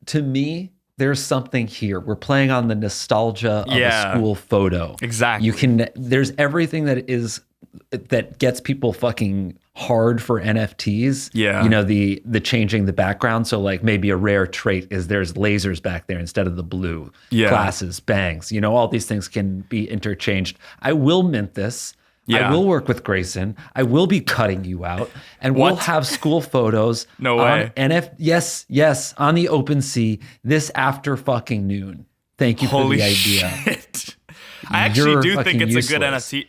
to me, there's something here. We're playing on the nostalgia of a school photo. Exactly. There's everything that gets people fucking hard for NFTs. Yeah. You know, the changing the background. So like maybe a rare trait is there's lasers back there instead of the blue. Yeah. Glasses, bangs. You know, all these things can be interchanged. I will mint this. Yeah. I will work with Grayson. I will be cutting you out, and we'll What? have school photos. No way. Yes, on the open sea this after fucking noon. Thank you Holy for the idea. shit. I actually You're do think fucking it's a good useless. NFT.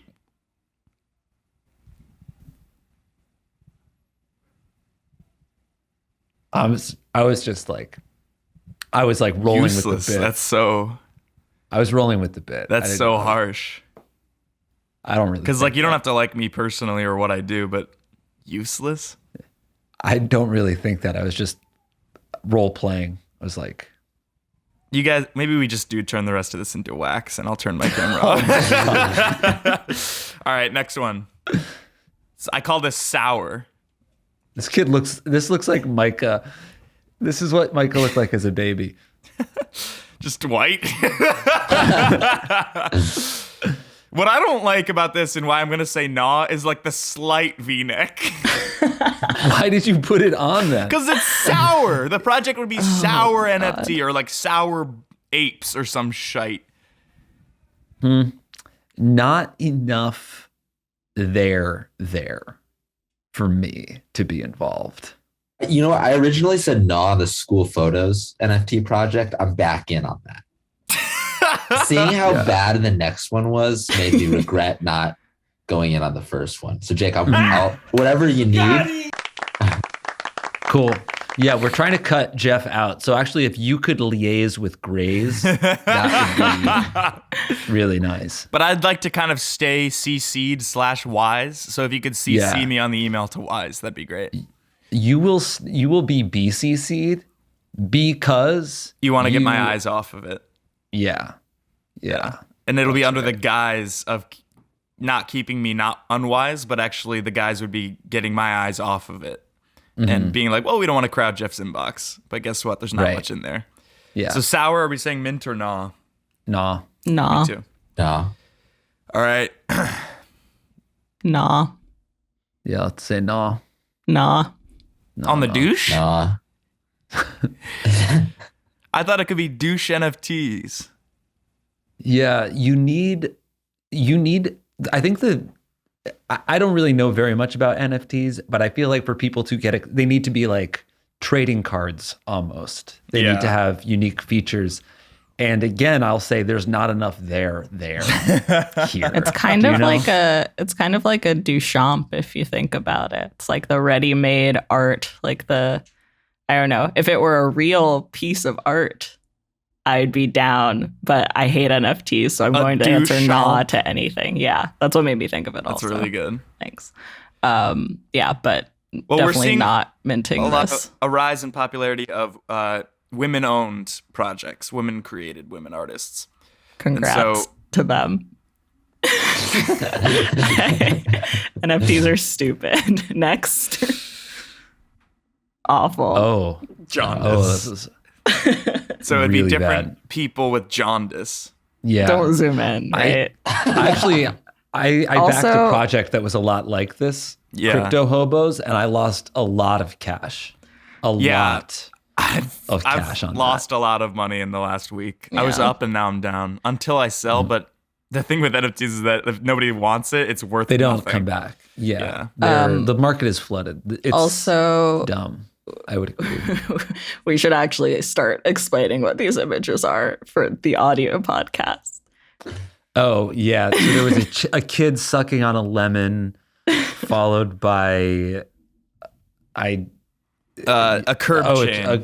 I was just like, I was like rolling Useless. with the bit. That's I was rolling with the bit. I didn't so know. harsh. I don't really Because think like you don't that. have to like me personally or what I do, but useless. I don't really think that. I was just role playing. I was like, You guys, maybe we just do turn the rest of this into wax, and I'll turn my camera off. All right, next one. So I call this sour. this looks like Micah. This is what Micah looked like as a baby. Just white. What I don't like about this and why I'm going to say nah is like the slight V-neck. Why did you put it on then? Because it's sour. The project would be sour NFT or like sour apes or some shite. Not enough there for me to be involved. You know what? I originally said nah on the school photos NFT project. I'm back in on that. Seeing how bad the next one was made me regret not going in on the first one. So Jake, I'll whatever you need. Cool. Yeah, we're trying to cut Geoff out. So actually, if you could liaise with Grays, that would be really nice. But I'd like to kind of stay CC'd /Wise. So if you could CC me on the email to Wise, that'd be great. You will be BCC'd because You want to get my eyes off of it. Yeah. And it'll be under the guise of not keeping me not unwise, but actually the guys would be getting my eyes off of it and being like, well, we don't want to crowd Geoff's inbox. But guess what? There's not much in there. Yeah. So sour, are we saying mint or nah? Nah. Nah. Me too. Nah. All right. Nah. Yeah, let's say nah. Nah. On the douche? Nah. I thought it could be douche NFTs. Yeah, you need I think I don't really know very much about NFTs, but I feel like for people to get it, they need to be like trading cards almost. They need to have unique features. And again, I'll say there's not enough there here. It's kind of like a Duchamp if you think about it. It's like the ready-made art, like I don't know. If it were a real piece of art, I'd be down, but I hate NFTs, so I'm going to answer nah to anything. Yeah, that's what made me think of it. That's also really good. Thanks. Yeah, but well, definitely we're seeing not minting a rise in popularity of women-owned projects, women-created, women artists. Congrats to them. NFTs are stupid. Next. Awful. Oh, jaundice. this is so it'd really be different bad. people with jaundice. Yeah. Don't zoom in. Right? I backed a project that was a lot like this, Crypto Hobos, and I lost a lot of cash. Lot of cash on that. I've lost a lot of money in the last week. I was up and now I'm down until I sell. But the thing with NFTs is that if nobody wants it, it's worth They don't nothing. come back. Yeah. The market is flooded. It's also dumb. I would agree. We should actually start explaining what these images are for the audio podcast. Oh, yeah. So there was a kid sucking on a lemon, followed by a curb chain. A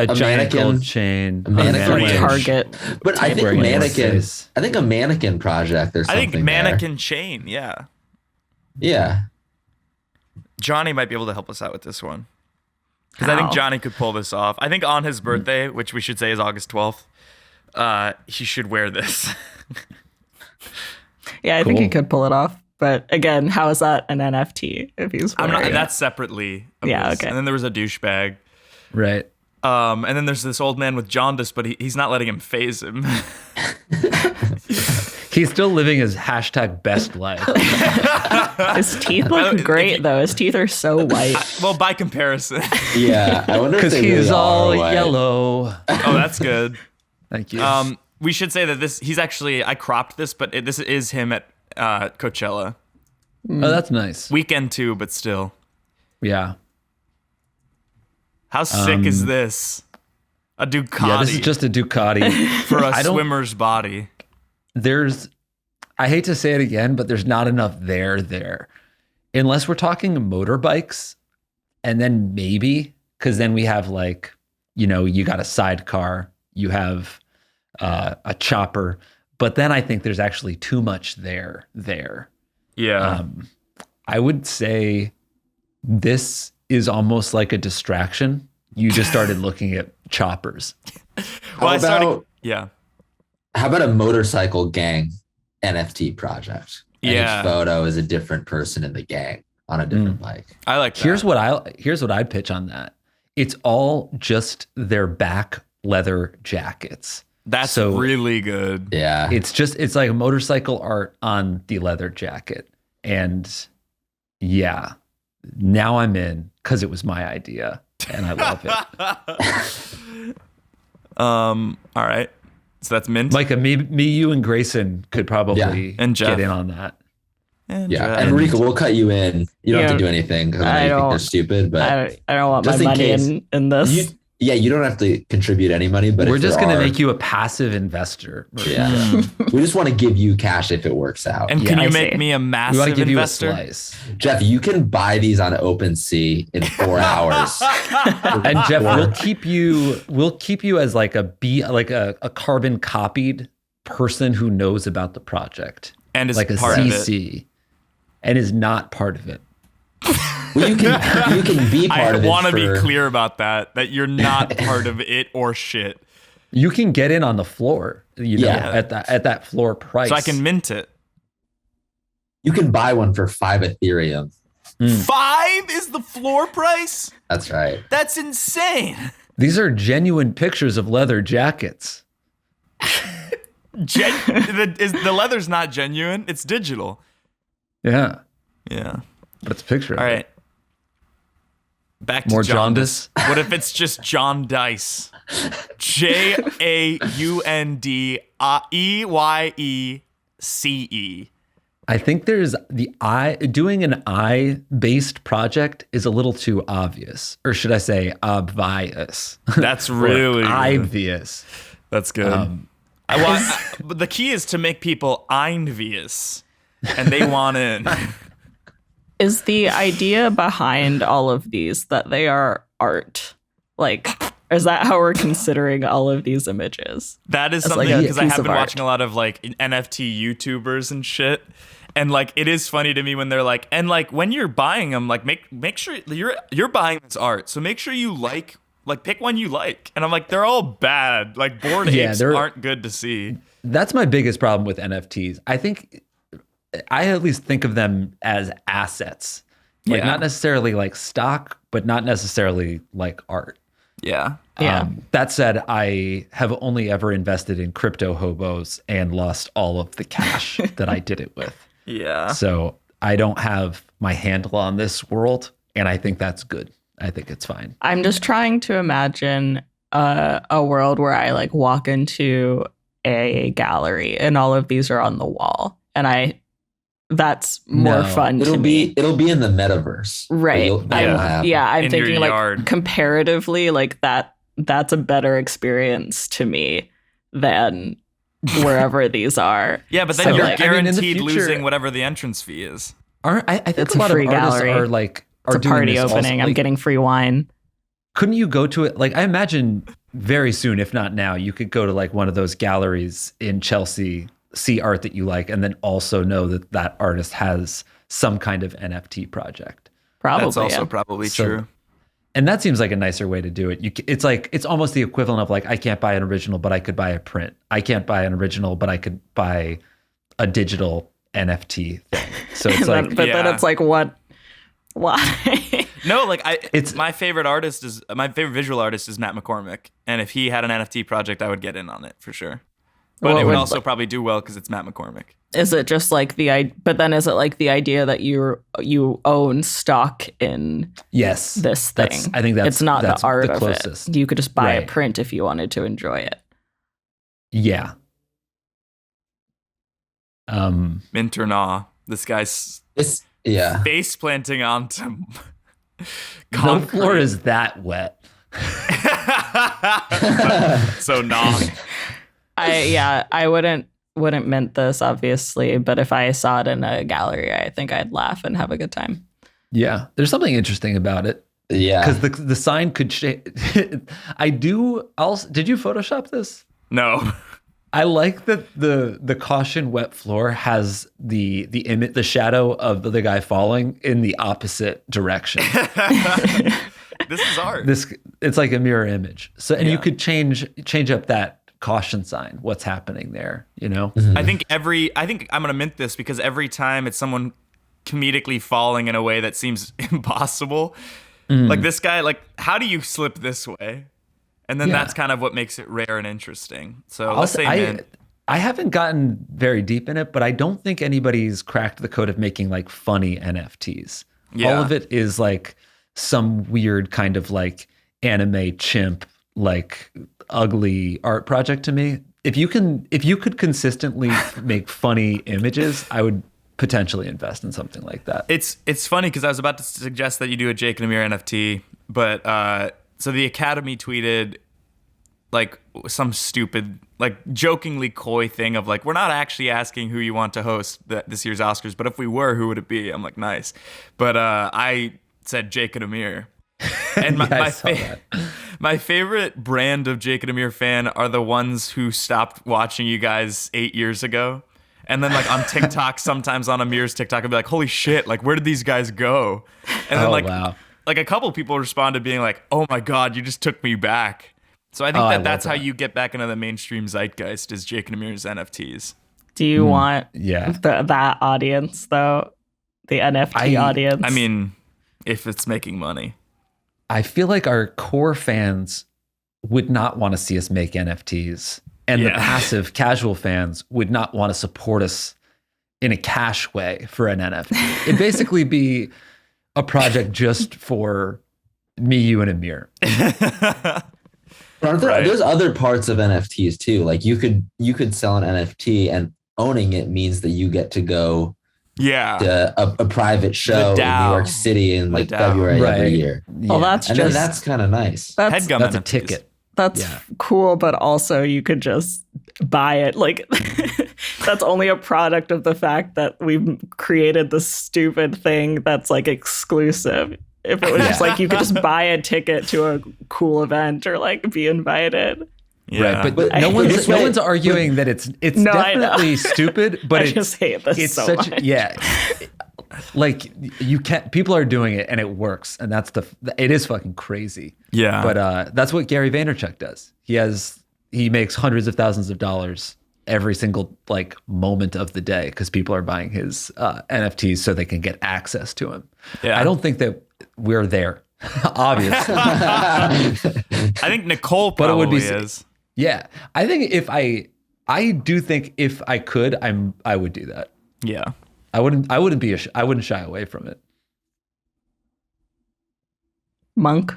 giant mannequin. gold chain. A mannequin. From Target. But I think mannequin. I think a mannequin project or something. I think mannequin chain. Yeah. Yeah. Johnny might be able to help us out with this one. Because I think Johnny could pull this off. I think on his birthday, which we should say is August 12th, he should wear this. Yeah, I think he could pull it off. But again, how is that an NFT if he's wearing it? That's separately. Yeah, okay. And then there was a douchebag. Right. And then there's this old man with jaundice, but he's not letting him phase him. He's still living his #best life. His teeth look great, though. His teeth are so white. Well, by comparison. Yeah, I wonder if they he's really all are white. yellow. Oh, that's good. Thank you. We should say that he's actually, I cropped this, but this is him at Coachella. Oh, that's nice. Weekend 2, but still. Yeah. How sick is this? A Ducati. Yeah, this is just a Ducati. For a swimmer's body. I hate to say it again, but there's not enough there. Unless we're talking motorbikes, and then maybe, because then we have you got a sidecar, you have a chopper, but then I think there's actually too much there. Yeah. I would say this is almost like a distraction. You just started looking at choppers. How about a motorcycle gang NFT project? And Yeah. each photo is a different person in the gang on a different bike. I like that. Here's what I'd pitch on that. It's all just their back leather jackets. That's really good. Yeah. It's like a motorcycle art on the leather jacket. And yeah, now I'm in because it was my idea and I love it. All right. So that's mint. Micah, me, you, and Grayson could probably And Geoff. get in on that. And Yeah. And Marika, we'll cut you in. You don't have to do anything because I know you think they're stupid, but I don't want my just in money case, in this. you don't have to contribute any money, but We're if just there going to are- make you a passive investor. Yeah. We just want to give you cash if it works out. And can I you make see. me a We want massive to give investor? you a slice. Jeff, you can buy these on OpenSea in 4 hours. And Jeff, we'll keep you as like a carbon copied person who knows about the project. And is like a part of it. CC. And is not part of it. Well, you can be part I of it. want to be for- clear about that you're not part of it or shit. You can get in on the floor, Yeah. at that floor price. So I can mint it. You can buy one for 5 Ethereum. 5 is the floor price? That's right. That's insane. These are genuine pictures of leather jackets. The leather's not genuine. It's digital. Yeah. Yeah. That's a picture. All of right. it. Back to More jaundice. jaundice? What if it's just John Dice? JAUNDEYECE. I think there's doing an eye-based project is a little too obvious. Or should I say obvious? That's really good. obvious. That's good. But the key is to make people envious, and they want in. Is the idea behind all of these that they are art? Like, is that how we're considering all of these images? That is As something, like a because I piece have of been art. watching a lot of like NFT YouTubers and shit. And like, it is funny to me when they're like, and like when you're buying them, like make sure you're buying this art. So make sure you like pick one you like. And I'm like, they're all bad. Like bored apes aren't good to see. That's my biggest problem with NFTs. I think I at least think of them as assets. Like Yeah. not necessarily like stock, but not necessarily like art. Yeah. Yeah. That said, I have only ever invested in crypto hobos and lost all of the cash that I did it with. Yeah. So I don't have my handle on this world, and I think that's good. I think it's fine. I'm just trying to imagine a world where I like walk into a gallery and all of these are on the wall, and that's more No. fun to It'll me. be in the metaverse. Right. That will happen. I'm In your thinking like yard. comparatively, like that's a better experience to me than wherever these are. Yeah, but then So, you're like, I mean, in the guaranteed future- losing whatever the entrance fee is. I think It's a a lot of free artists gallery. are like are It's a doing party this also, opening. I'm like, getting free wine. couldn't you go to it? Like I imagine very soon, if not now, you could go to like one of those galleries in Chelsea, see art that you like, and then also know that that artist has some kind of NFT project. Probably. That's also yeah. probably So- true. And that seems like a nicer way to do it. It's like it's almost the equivalent of like I can't buy an original, but I could buy a print. I can't buy an original, but I could buy a digital NFT thing. So it's like but then Yeah. it's like, what? Why? No, like It's- my favorite visual artist is Matt McCormick, and if he had an NFT project, I would get in on it for sure. But What it would would- also probably do well because it's Matt McCormick. Is it just like but then is it like the idea that you own stock in yes, this thing? I think that's it's not that's the art the of closest. it. You could just buy a Right. print if you wanted to enjoy it. Yeah. Mint or nah, this guy's Yeah. face planting onto No concrete. floor is that wet. So nah. I wouldn't mint this obviously, but if I saw it in a gallery, I think I'd laugh and have a good time. Yeah, there's something interesting about it Yeah. because the sign could I do also. Did you Photoshop this? No. I like that the caution wet floor has the image, the shadow of the guy falling in the opposite direction. This is art. It's like a mirror image. So and Yeah. you could change up that caution sign. What's happening there? You know. I think I'm gonna mint this because every time it's someone comedically falling in a way that seems impossible. Like this guy, like how do you slip this way? And then Yeah. that's kind of what makes it rare and interesting. So I'll let's say say mint. I haven't gotten very deep in it, but I don't think anybody's cracked the code of making like funny NFTs. Yeah. All of it is like some weird kind of like anime chimp, like ugly art project to me. If you could consistently make funny images, I would potentially invest in something like that. It's funny because I was about to suggest that you do a Jake and Amir NFT, but so the Academy tweeted like some stupid, like jokingly coy thing of like, we're not actually asking who you want to host this year's Oscars, but if we were, who would it be? I'm like, nice. But I said Jake and Amir. And Yeah, I saw that. my favorite brand of Jake and Amir fan are the ones who stopped watching you guys 8 years ago. And then like on TikTok, sometimes on Amir's TikTok, I'd be like, holy shit, like where did these guys go? And then Oh, like, wow. like a couple people responded being like, oh my God, you just took me back. So I think Oh, I love that's how that. you get back into the mainstream zeitgeist is Jake and Amir's NFTs. Do you want Yeah. that audience though? The NFT audience? I mean, if it's making money. I feel like our core fans would not want to see us make NFTs, and the Yeah. passive casual fans would not want to support us in a cash way for an NFT. It'd basically be a project just for me, you, and Amir. Aren't there, Right. There's other parts of NFTs too. Like you could sell an NFT and owning it means that you get to go Yeah. to a private show in New DAO. York City in like DAO. February Right. every year. well, Yeah. that's And then just that's kind of nice. that's Headgum That's a NFTs. ticket. that's Yeah. cool, but also you could just buy it. Like that's only a product of the fact that we've created this stupid thing that's like exclusive. If it was just like you could just buy a ticket to a cool event or like be invited. Yeah. Right, but no one's arguing that it's No, I know. definitely stupid, but I just hate this it's so such much. yeah. Like you can't. People are doing it and it works, and that's it is fucking crazy. Yeah. But that's what Gary Vaynerchuk does. He makes hundreds of thousands of dollars every single like moment of the day because people are buying his NFTs so they can get access to him. Yeah. I don't think that we're there, obviously. I think Nicole But it would probably be- is. Yeah, I think I do think if I could, I would do that. Yeah. I wouldn't shy away from it. Monk.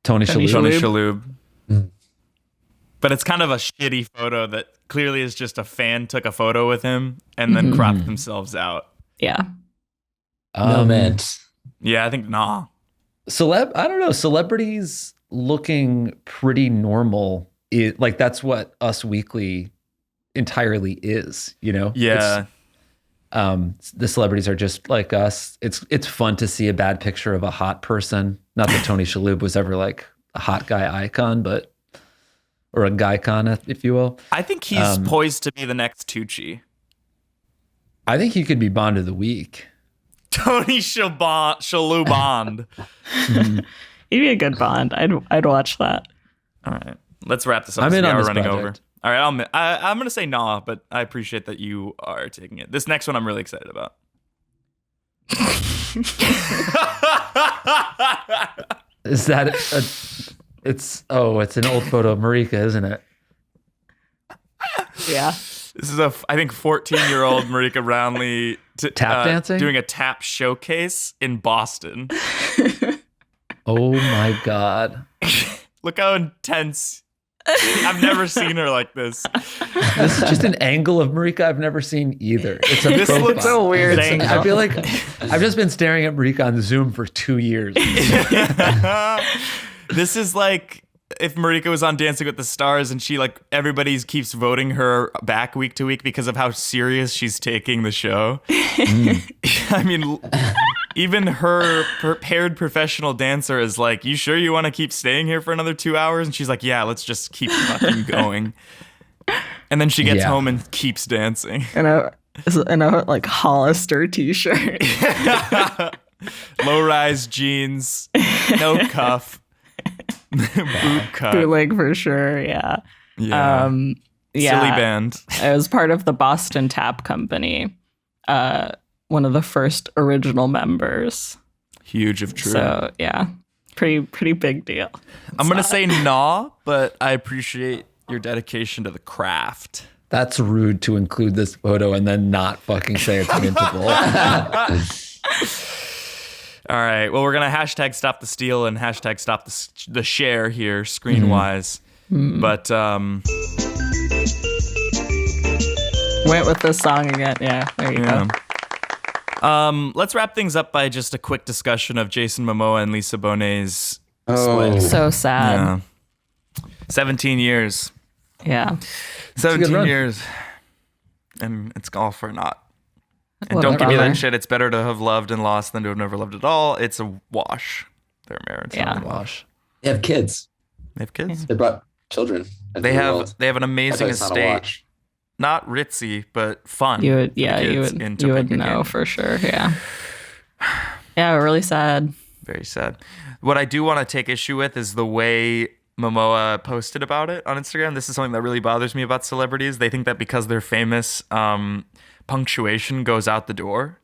Tony Tony Shalhoub. Tony Shalhoub. Shalhoub. But it's kind of a shitty photo that clearly is just a fan took a photo with him and then cropped themselves out. Yeah. No man. Yeah, I think nah. I don't know, celebrities looking pretty normal. Like that's what Us Weekly entirely is, you know? Yeah. The celebrities are just like us. It's fun to see a bad picture of a hot person. Not that Tony Shalhoub was ever like a hot guy icon, or a guy-con, if you will. I think he's poised to be the next Tucci. I think he could be Bond of the Week. Tony Shalhoub Bond. He'd be a good Bond. I'd watch that. All right. Let's wrap this up. I'm in on we're this running project. over. All right, I'm going to say nah, but I appreciate that you are taking it. This next one I'm really excited about. Is that it's an old photo of Marika, isn't it? Yeah. This is I think 14-year-old Marika Brownlee Tap dancing? doing a tap showcase in Boston. Oh my God. Look how intense. I've never seen her like this. This is just an angle of Marika I've never seen either. It's a This profile. looks a weird angle. I feel like I've just been staring at Marika on Zoom for 2 years. This is like if Marika was on Dancing with the Stars and she like everybody keeps voting her back week to week because of how serious she's taking the show. I mean, even her prepared professional dancer is like, "You sure you want to keep staying here for another 2 hours?" And she's like, "Yeah, let's just keep fucking going." And then she gets home and keeps dancing. In a like Hollister t-shirt. Low-rise jeans, no cuff, boot cut. Bootleg for sure. Yeah. Yeah. Yeah. Silly band. I was part of the Boston Tap Company. One of the first original members. Huge of true. So yeah, pretty big deal. I'm gonna say nah, but I appreciate your dedication to the craft. That's rude to include this photo and then not fucking say it's mintable. All right. Well, we're gonna hashtag stop the steal and hashtag stop the share here, screen wise. But Went with this song again. Yeah, there you go. let's wrap things up by just a quick discussion of Jason Momoa and Lisa Bonet's Oh, split. So sad. Yeah. 17 years. Yeah. 17 run. years. And it's all for naught. And What don't a give me bummer. that shit. It's better to have loved and lost than to have never loved at all. It's a wash. Their marriage. Yeah. Wash. they have kids. They have kids. They brought children. into They the have world. they have an I thought amazing it's not a estate. watch. Not ritzy, but fun. You would, for the yeah, you kids would, into you would picnicking. know for sure. Yeah. Yeah, really sad. Very sad. What I do want to take issue with is the way Momoa posted about it on Instagram. This is something that really bothers me about celebrities. They think that because they're famous, punctuation goes out the door.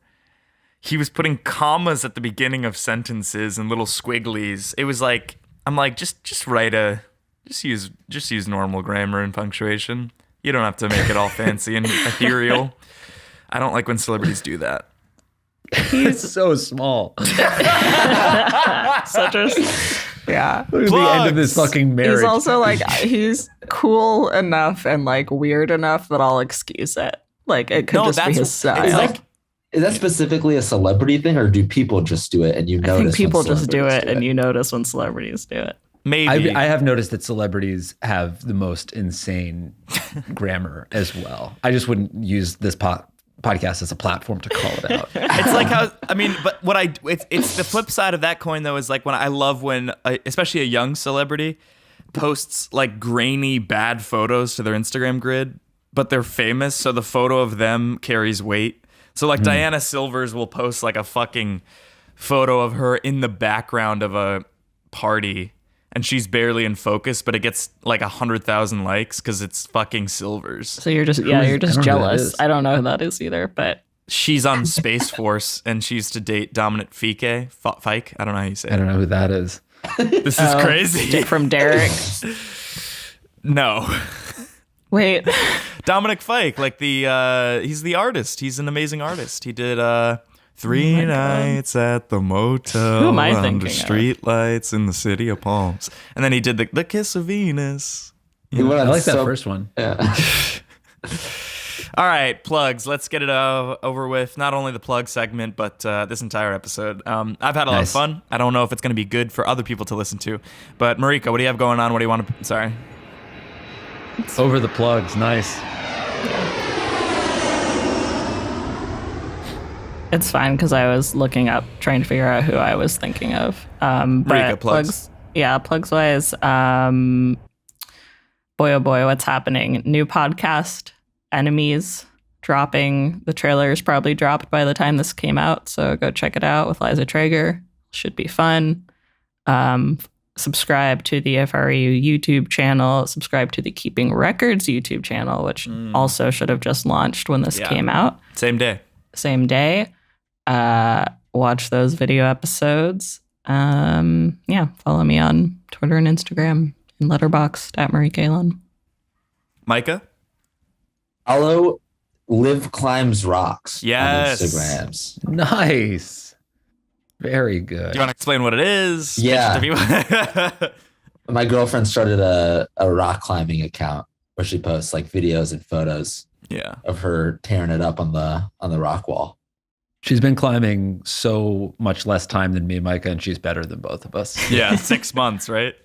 He was putting commas at the beginning of sentences and little squigglies. It was like, I'm like, just use normal grammar and punctuation. You don't have to make it all fancy and ethereal. I don't like when celebrities do that. He's so small. Such a, yeah. Look at the end of this fucking marriage. He's also like, he's cool enough and like weird enough that I'll excuse it. Like it could No, just be that's- his style. it's like- Is that specifically a celebrity thing, or do people just do it and you I notice? think people when just do celebrities it and you notice when celebrities do it. Maybe. I have noticed that celebrities have the most insane grammar as well. I just wouldn't use this podcast as a platform to call it out. It's like how, I mean, but it's the flip side of that coin though, is like when I love when, especially a young celebrity posts like grainy bad photos to their Instagram grid, but they're famous. So the photo of them carries weight. So like Diana Silvers will post like a fucking photo of her in the background of a party and she's barely in focus, but it gets like 100,000 likes because it's fucking Silvers. So you're just jealous. I don't know who that is either, but she's on Space Force and she used to date Dominic Fike. Fike? I don't know how you say it. I don't know who that is. This is crazy. From Derek. No. Wait. Dominic Fike, like he's the artist. He's an amazing artist. He did Three nights at the motel. Who am I under thinking street lights in the city of palms. And then he did the Kiss of Venus. I like that first one. Yeah. All right, plugs. Let's get it over with. Not only the plug segment, but this entire episode. I've had a lot of fun. I don't know if it's going to be good for other people to listen to. But Marika, what do you have going on? What do you want to... Sorry. Over the plugs. Nice. It's fine because I was looking up, trying to figure out who I was thinking of. Marika, plugs. Plugs wise. Boy, oh boy, what's happening? New podcast, Enemies, dropping. The trailer is probably dropped by the time this came out, so go check it out with Liza Traeger. Should be fun. Subscribe to the FRU YouTube channel. Subscribe to the Keeping Records YouTube channel, which also should have just launched when this came out. Same day. Watch those video episodes. Follow me on Twitter and Instagram and Letterboxd at Marika Elon. Micah? Follow Liv Climbs Rocks yes. on Instagrams. Nice. Very good. Do you want to explain what it is? Yeah. My girlfriend started a rock climbing account where she posts like videos and photos of her tearing it up on the rock wall. She's been climbing so much less time than me and Micah, and she's better than both of us. Yeah, 6 months, right?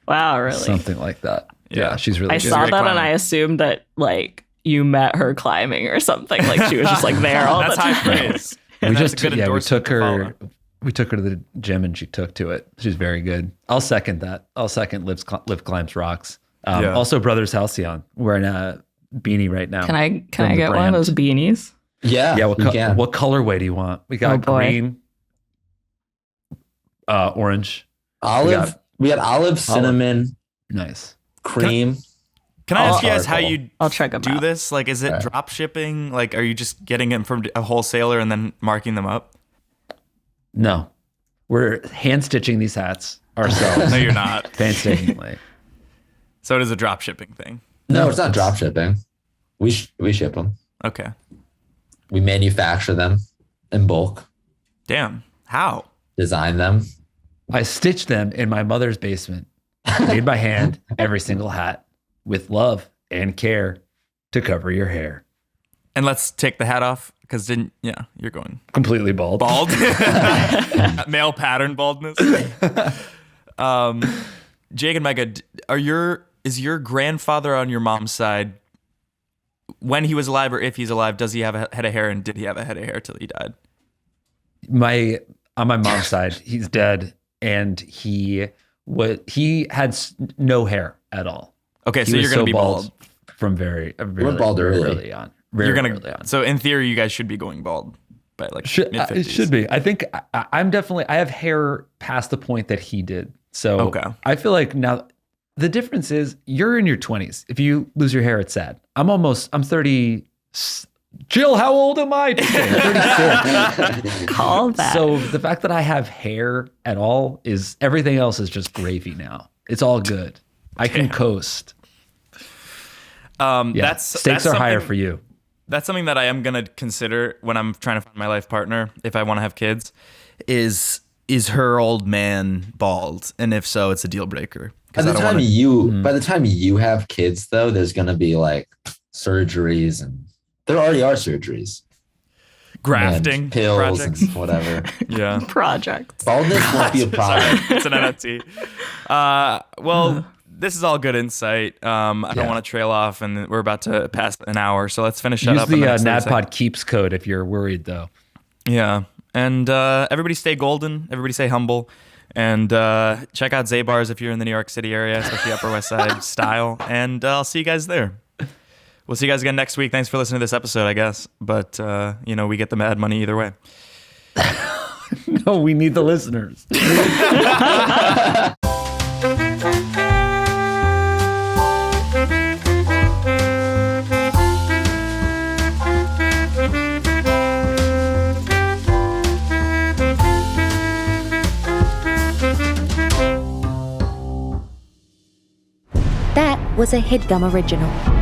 Wow, really? Something like that. Yeah, she's really I good. saw that and I assumed that like you met her climbing or something. Like she was just like there all the time. That's high praise. We took her to the gym and she took to it. She's very good. I'll second that. I'll second Liv Climbs Rocks. Also, Brothers Halcyon. Wearing a beanie right now. Can I get one of those beanies? Yeah. What colorway do you want? We got green, orange, olive. We got olive, cinnamon, nice, cream. Can I ask you guys how you I'll check them do out. this? Like, is it drop shipping? Like, are you just getting it from a wholesaler and then marking them up? No, we're hand stitching these hats ourselves. No, you're not. Painstakingly. So it is a drop shipping thing. No, it's not drop shipping. We ship them. Okay. We manufacture them in bulk. Damn. How? Design them. I stitched them in my mother's basement, made by hand, every single hat with love and care to cover your hair. And let's take the hat off because you're going completely bald. Bald. Male pattern baldness. Jake and Micah, is your grandfather on your mom's side, when he was alive or if he's alive, does he have a head of hair, and did he have a head of hair till he died? On my mom's side, he's dead, and he had no hair at all. Okay, so you're gonna be bald from very bald early on. Early on. So in theory, you guys should be going bald by like mid-50s. It should be. I think I have hair past the point that he did. So I feel like now the difference is you're in your 20s. If you lose your hair, it's sad. I'm 30. Jill, how old am I? 36. Call that. So the fact that I have hair at all is everything else is just gravy now. It's all good. I can coast. Stakes are higher for you. That's something that I am going to consider when I'm trying to find my life partner, if I want to have kids, is her old man bald? And if so, it's a deal breaker. By the time you have kids, though, there's going to be like surgeries, and there already are surgeries. grafting and pills projects. and whatever. Yeah. Projects. Baldness won't be a problem. It's an NFT. Well, this is all good insight. I don't want to trail off, and we're about to pass an hour, so let's finish that Use up. the in next 30 NADPOD keeps code if you're worried, though. Yeah. And everybody stay golden. Everybody stay humble. And check out Zabar's if you're in the New York City area, especially Upper West Side style. And I'll see you guys there. We'll see you guys again next week. Thanks for listening to this episode, I guess. But, we get the mad money either way. No, we need the listeners. That was a Headgum original.